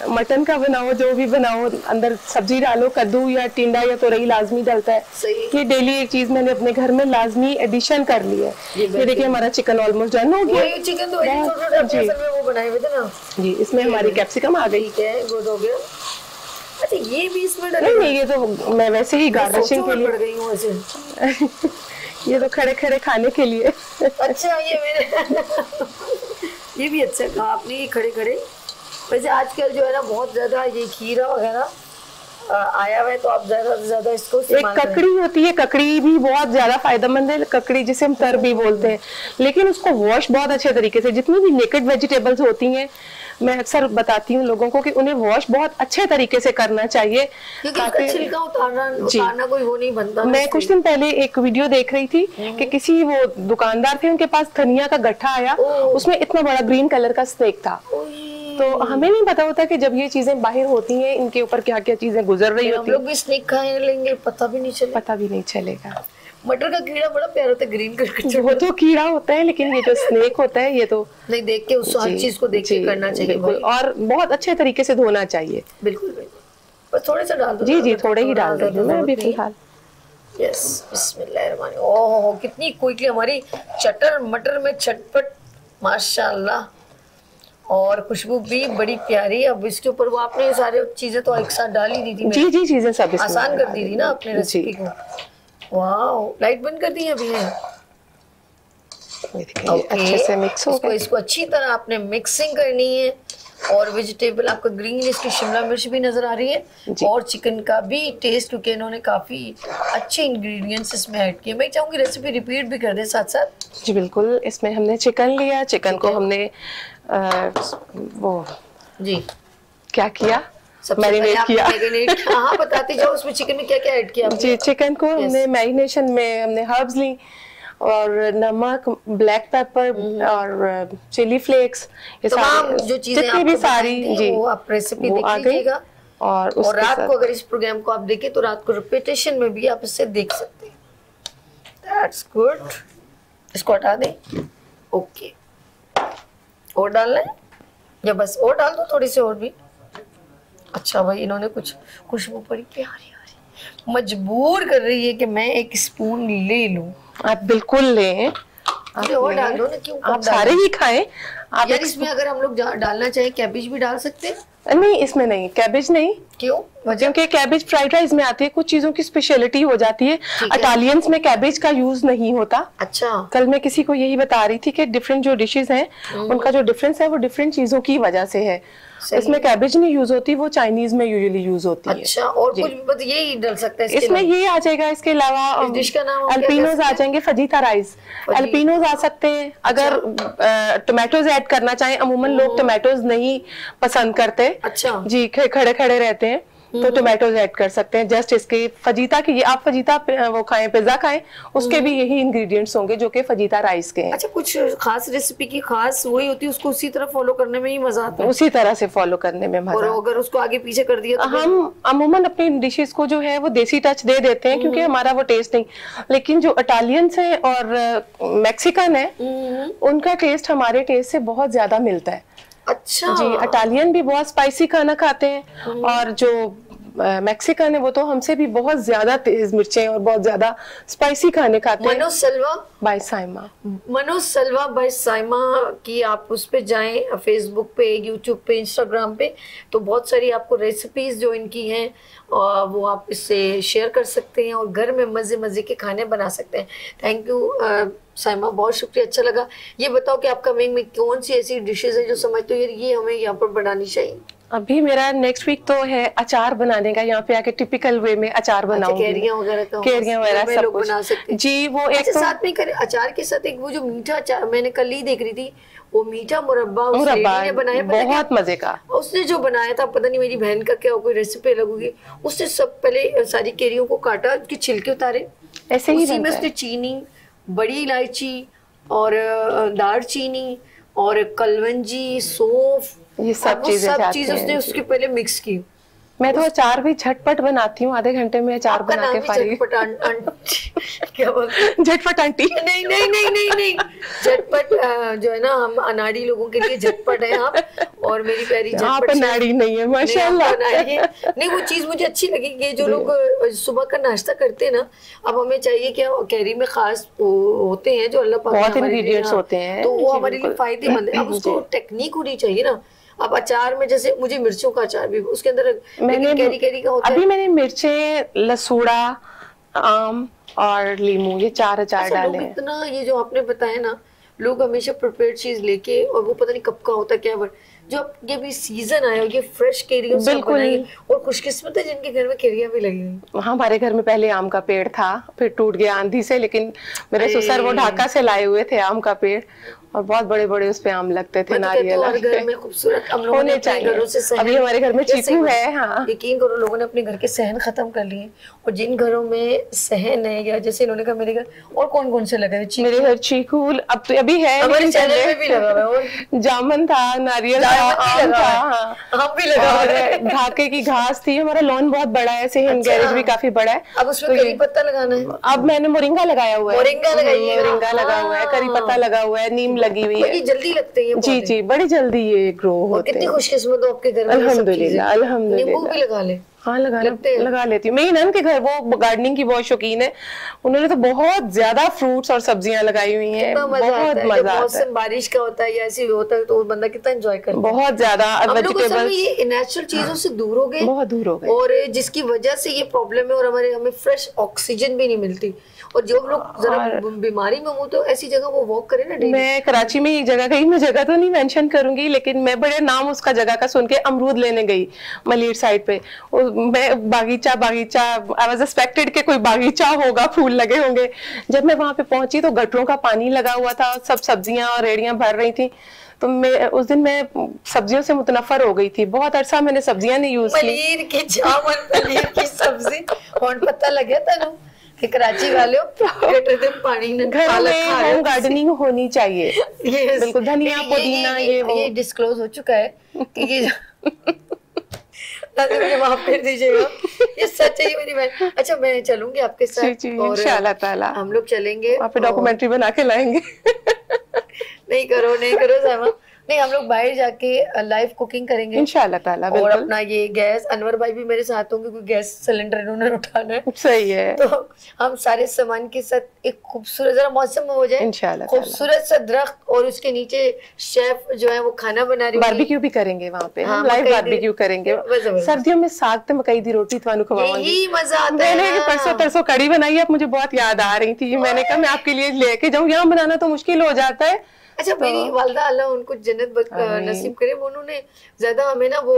मटन का बनाओ, जो भी बनाओ, अंदर सब्जी डालो, कद्दू या टिंडा या तोरई लाजमी डलता है। सही। ये डेली एक चीज मैंने अपने घर में लाजमी एडिशन कर ली है। ये देखिए हमारा चिकन ऑलमोस्ट डन हो गया। चिकन तो छोटे वो बनाए हुए थे ना जी। इसमें हमारी कैप्सिकम आ गई। ठीक है, गुड हो गया। अच्छा ये भी इसमें नहीं, ये तो मैं वैसे ही गार्निशिंग के लिए पड़ गई हूँ ऐसे। ये तो खड़े खड़े खाने के लिए। अच्छा ये मेरे ये भी अच्छा कहा आपने, ये खड़े खड़े। वैसे आजकल जो है ना बहुत ज्यादा ये खीरा वगैरह आया हुआ है, तो आप ज्यादा से ज्यादा इसको एक ककड़ी होती है, ककड़ी भी बहुत ज्यादा फायदेमंद है, ककड़ी जिसे हम तर भी बोलते हैं, लेकिन उसको वॉश बहुत अच्छे तरीके से, जितनी भी नेकेड वेजिटेबल्स होती हैं मैं अक्सर बताती हूँ लोगों को कि उन्हें वॉश बहुत अच्छे तरीके से करना चाहिए, क्योंकि उसका छिलका उतारना कोई वो नहीं बनता। मैं कुछ दिन पहले एक वीडियो देख रही थी कि किसी वो दुकानदार थे, उनके पास धनिया का गट्ठा आया, उसमें इतना बड़ा ग्रीन कलर का स्नेक था। तो हमें नहीं पता होता कि जब ये चीजें बाहर होती हैं इनके ऊपर क्या क्या चीजें गुजर रही होती हैं। हम लोग भी स्नेक खाए लेंगे, पता भी नहीं चलेगा। मटर का कीड़ा बड़ा प्यारा होता है, ग्रीन कलर। वो तो कीड़ा होता है, लेकिन ये जो स्नेक होता है ये तो नहीं, देख के उस हर चीज को देख के करना चाहिए भाई, और बहुत अच्छे तरीके से धोना चाहिए। बिल्कुल बिल्कुल, बस थोड़े से डाल दो। जी थोड़े ही डाल रही हूँ मैं अभी फिलहाल। यस, बिस्मिल्लाहिर्रहमानिर्रहीम। ओह कितनी क्विकली हमारी चटर मटर में चटपट, माशाल्लाह, और खुशबू भी बड़ी प्यारी। अब इसके ऊपर वो आपने सारे चीजें तो एक साथ डाल ही दी थी। जी चीजें सब आसान कर दी थी ना अपने रेसिपी को। वाओ, लाइट बंद कर दी है अभी है। अच्छे से मिक्स हो गया। इसको अच्छी तरह आपने मिक्सिंग करनी है, और वेजिटेबल आपको ग्रीन इसकी शिमला मिर्च भी नजर आ रही है, और चिकन का भी टेस्ट, क्योंकि इन्होंने काफी अच्छे इंग्रेडिएंट्स इसमें ऐड किए। मैं चाहूंगी रेसिपी रिपीट भी कर दें साथ साथ। जी बिल्कुल। इसमें हमने चिकन लिया, चिकन को हमने वो जी क्या किया, मैरिनेट किया। हाँ बताते जाओ, उसमें चिकन में क्या क्या ऐड किया जी। चिकन को हमने मैरिनेशन में हमने हर्ब्स ली, और नमक, ब्लैक पेपर और चिली फ्लेक्स, ये सारी जो चीजें जितनी भी सारी जी वो आप रेसिपी देख लीजिएगा। और रात को अगर इस प्रोग्राम को आप देखें तो रात को रिपीटेशन में भी आप इससे देख सकते हैं। That's good. इसको हटा दें। ओके, और डालना है या बस और डाल दो थोड़ी सी और भी। अच्छा भाई, इन्होंने कुछ खुशबू बड़ी प्यारी आ रही, मजबूर कर रही है कि मैं एक स्पून ले लूं। आप बिल्कुल लें, और डाल दो ना, क्यों आप सारे ही खाएं। आप यार इसमें अगर हम लोग डालना चाहें कैबेज भी डाल सकते हैं। नहीं, इसमें नहीं, कैबेज नहीं। क्यों? क्योंकि कैबेज फ्राइड राइस में आती है, कुछ चीजों की स्पेशलिटी हो जाती है। इटालियंस में कैबेज का यूज नहीं होता। अच्छा। कल मैं किसी को यही बता रही थी कि डिफरेंट जो डिशेस हैं उनका जो डिफरेंस है वो डिफरेंट चीजों की वजह से है। इसमें कैबेज नहीं यूज होती, वो चाइनीज में यूजुअली यूज होती है। अच्छा, और कुछ बस यही डल सकता है इसमें, ये आ जाएगा। इसके अलावा डिश का नाम अल्पिनोज आ जाएंगे, फजीता राइस, अल्पिनोज आ सकते हैं। अगर टोमेटोज ऐड करना चाहें, अमूमन लोग टोमेटोज नहीं पसंद करते। अच्छा जी, खड़े खड़े रहते हैं, तो टोमेटोज ऐड कर सकते हैं। जस्ट इसके फजीता की, आप फजीता वो खाएं, पिज्जा खाएं, उसके भी यही इंग्रेडिएंट्स होंगे जो कि फजीता राइस के हैं। अच्छा, कुछ खास रेसिपी की खास वही होती है, उसको उसी तरह फॉलो करने में ही मजा आता है। उसी तरह से फॉलो करने में मजा। और अगर उसको आगे पीछे कर दिया तो हम अमूमन अपनी डिशेस को जो है वो देसी टच दे देते हैं, क्योंकि हमारा वो टेस्ट नहीं। लेकिन जो इटालियंस है और मैक्सिकन है, उनका टेस्ट हमारे टेस्ट से बहुत ज्यादा मिलता है। अच्छा जी, इटालियन भी बहुत स्पाइसी खाना खाते हैं, और जो मैक्सिकन है वो तो हमसे भी बहुत ज्यादा तेज मिर्चें और बहुत ज्यादा स्पाइसी खाने खाते हैं। मनोज सल्वा बाय साइमा, मनोज सल्वा बाय साइमा की आप उस पे जाएं, फेसबुक पे, यूट्यूब पे, इंस्टाग्राम पे, तो बहुत सारी आपको रेसिपीज जो इनकी हैं वो आप इससे शेयर कर सकते हैं और घर में मजे मजे के खाने बना सकते हैं। थैंक यू साइमा, बहुत शुक्रिया, अच्छा लगा। ये बताओ कि आपका कमिंग में कौन सी ऐसी डिशेज है जो समझते हो यार ये हमें यहाँ पर बनानी चाहिए? अभी मेरा नेक्स्ट वीक तो है अचार बनाने का, यहाँ पे आके टिपिकल वे में अचार बनाऊंगी। कैरियां वगैरह का, कैरियां वगैरह सब कुछ बना सकते हैं जी। वो एक तो साथ में अचार के साथ एक वो जो मीठा अचार मैंने कल ही देख रही थी, वो मीठा मुरब्बा ने बनाया, बहुत मजे का। उसने जो बनाया था, पता नहीं मेरी बहन का क्या कोई रेसिपी अलग होगी, उसने सब पहले सारी कैरियों को काटा, उसके छिलके उतारे, ऐसे ही उसी में उसने चीनी, बड़ी इलायची और दालचीनी और कलवंजी, सौंफ, ये सब चीजें उसने उसके पहले मिक्स की, मैं तो अचार भी झटपट बनाती हूँ, आधे घंटे में अचार बना के फारी। झटपट क्या बोलते हैं? झटपट आंटी। नहीं नहीं नहीं नहीं नहीं, झटपट जो है ना, हम अनाड़ी लोगों के लिए झटपट है आप, और मेरी प्यारी आप झटपट अनाड़ी नहीं है माशाल्लाह। नहीं, वो चीज मुझे अच्छी लगी कि जो लोग सुबह का नाश्ता करते हैं ना, अब हमें चाहिए क्या, कैरी में खास होते हैं जो अल्लाह पाक बहुत इंग्रेडिएंट्स होते हैं, तो वो हमारे लिए फायदेमंद है। अब उसको टेक्निक होनी चाहिए ना। अब अचार में जैसे मुझे मिर्चों का अचार भी उसके अंदर कैरी कैरी का होता है। अभी मैंने मिर्चें, लसूड़ा, आम और लीमू, ये 4 अचार डाले हैं। इतना ये जो आपने बताया ना, लोग हमेशा प्रिपेयर्ड चीज लेके, और वो पता नहीं कब का होता क्या है, जो ये भी सीजन आया ये फ्रेश केरियों से बनाएंगे, और खुशकिस्मत है जिनके घर में केरियां भी लगी हुई। हमारे घर में पहले आम का पेड़ था, फिर टूट गया आंधी से, लेकिन मेरे ससुर वो ढाका से लाए हुए थे आम का पेड़, और बहुत बड़े बड़े उस पे आम लगते थे, नारियल घर में खूबसूरत हम लोगों ने अपने घरों से सहन, अभी हमारे घर में चीकू है। हाँ, यकीन करो लोगों ने अपने घर के सहन खत्म कर लिए, और जिन घरों में सहन है, या जैसे इन्होंने कहा मेरे घर और कौन कौन से लगे हुए, मेरे घर चीकू अब तो अभी है, हमारे चैनल में भी लगा हुआ है, और जामुन था, नारियल था, आम था, आम भी लगा हुआ है, ढाके की घास थी। हमारा लॉन बहुत बड़ा है, सेहन गैरेज भी काफी बड़ा है। अब उसमें करी पत्ता लगाना है। अब मैंने मोरिंगा लगाया हुआ है, मोरिंगा लगा हुआ है, करी पत्ता लगा हुआ है, नीम लगी हुई है। जल्दी लगते हैं जी जी, बड़ी जल्दी ये ग्रो होते हैं। कितनी खुशकिस्मत हो आपके घर में। अल्हम्दुलिल्लाह अल्हम्दुलिल्लाह। नींबू भी लगा ले। हाँ, लगा लेती हूँ। मेरी नंद के घर वो गार्डनिंग की बहुत शौकीन है, उन्होंने तो बहुत ज्यादा फ्रूट्स और सब्जियां लगाई हुई हैं। बहुत मजा आता है। बारिश का होता है या ऐसे होता है तो बंदा कितना एंजॉय करता है। बहुत ज्यादा वेजिटेबल्स, ये नेचुरल चीजों से दूर हो गए, बहुत दूर हो गए, और जिसकी वजह से ये प्रॉब्लम है, और हमें फ्रेश ऑक्सीजन भी नहीं मिलती। और जो लोग जरा बीमारी में हो तो ऐसी जगह वो वॉक करे ना। मैं कराची में एक जगह गई, मैं जगह तो नहीं मेंशन करूंगी, लेकिन मैं बड़े नाम उसका जगह का सुन के अमरूद लेने गई मलीर साइड पे। मैं बागीचा आई वाज एक्सपेक्टेड कि कोई बागीचा होगा, फूल लगे होंगे। जब मैं वहां पे पहुंची तो गटरों का पानी लगा हुआ था, सब सब्जियां और रेड़ियां भर रही थी। तो मैं उस दिन मैं सब्जियों से मुतनफर हो गई थी, बहुत अरसा मैंने सब्जियां नहीं यूज की। मलीर की जामुन, मलीर की सब्जी, कौन पता लगे था कि कराची वाले पानी घर में होम गार्डनिंग होनी चाहिए। बिल्कुल, धनिया पुदीना ये डिस्क्लोज हो चुका है कि ये मुझे माफ कर दीजिएगा, ये सच है मेरी बहन। अच्छा, मैं चलूंगी आपके साथ इंशाल्लाह ताला, हम लोग चलेंगे, वहाँ पे डॉक्यूमेंट्री बना के लाएंगे। नहीं करो सामा, नहीं, हम लोग बाहर जाके लाइव कुकिंग करेंगे इंशाल्लाह ताला। और अपना ये गैस, अनवर भाई भी मेरे साथ होंगे क्योंकि गैस सिलेंडर इन्होंने उठाना है। सही है। तो हम सारे सामान के साथ एक खूबसूरत, जरा मौसम हो जाए इंशाल्लाह, खूबसूरत सा दरख्त, और उसके नीचे शेफ जो है वो खाना बना रही है। बारबेक्यू भी करेंगे वहाँ पे, हम लाइव बारबेक्यू करेंगे। सर्दियों में साग ते मकई दी रोटी थानू खवाऊंगी, यही मजा आता है। मैंने परसों कड़ी बनाई है, मुझे बहुत याद आ रही थी। मैंने कहा मैं आपके लिए लेके जाऊँ, यहाँ बनाना तो मुश्किल हो जाता है। अच्छा, मेरी वालदा अल्लाह उनको जन्नत नसीब करे, उन्होंने ज्यादा हमें ना वो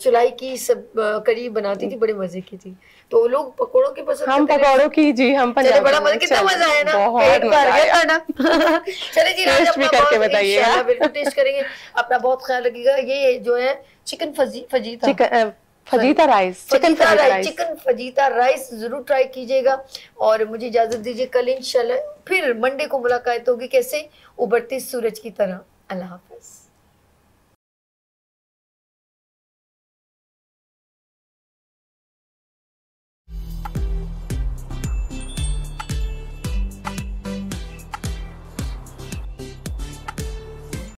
चुलाई की सब कड़ी बनाती थी, बड़े मजे की थी। तो लोग पकौड़ों के पसंद, हम पकौड़ों की जी, हम पंजाबी, बड़ा मजा, कितना मजा आया ना, पेट भर गया था ना। चले जी, टेस्ट भी करके बताइएगा, बिल्कुल टेस्ट करेंगे, अपना बहुत ख्याल रखिएगा। ये जो है chicken fajita rice, chicken fajita rice जरूर ट्राई कीजिएगा। और मुझे इजाजत दीजिए, कल इंशाल्लाह फिर मंडे को मुलाकात होगी, कैसे उभरते सूरज की तरह। अल्लाह हाफिज।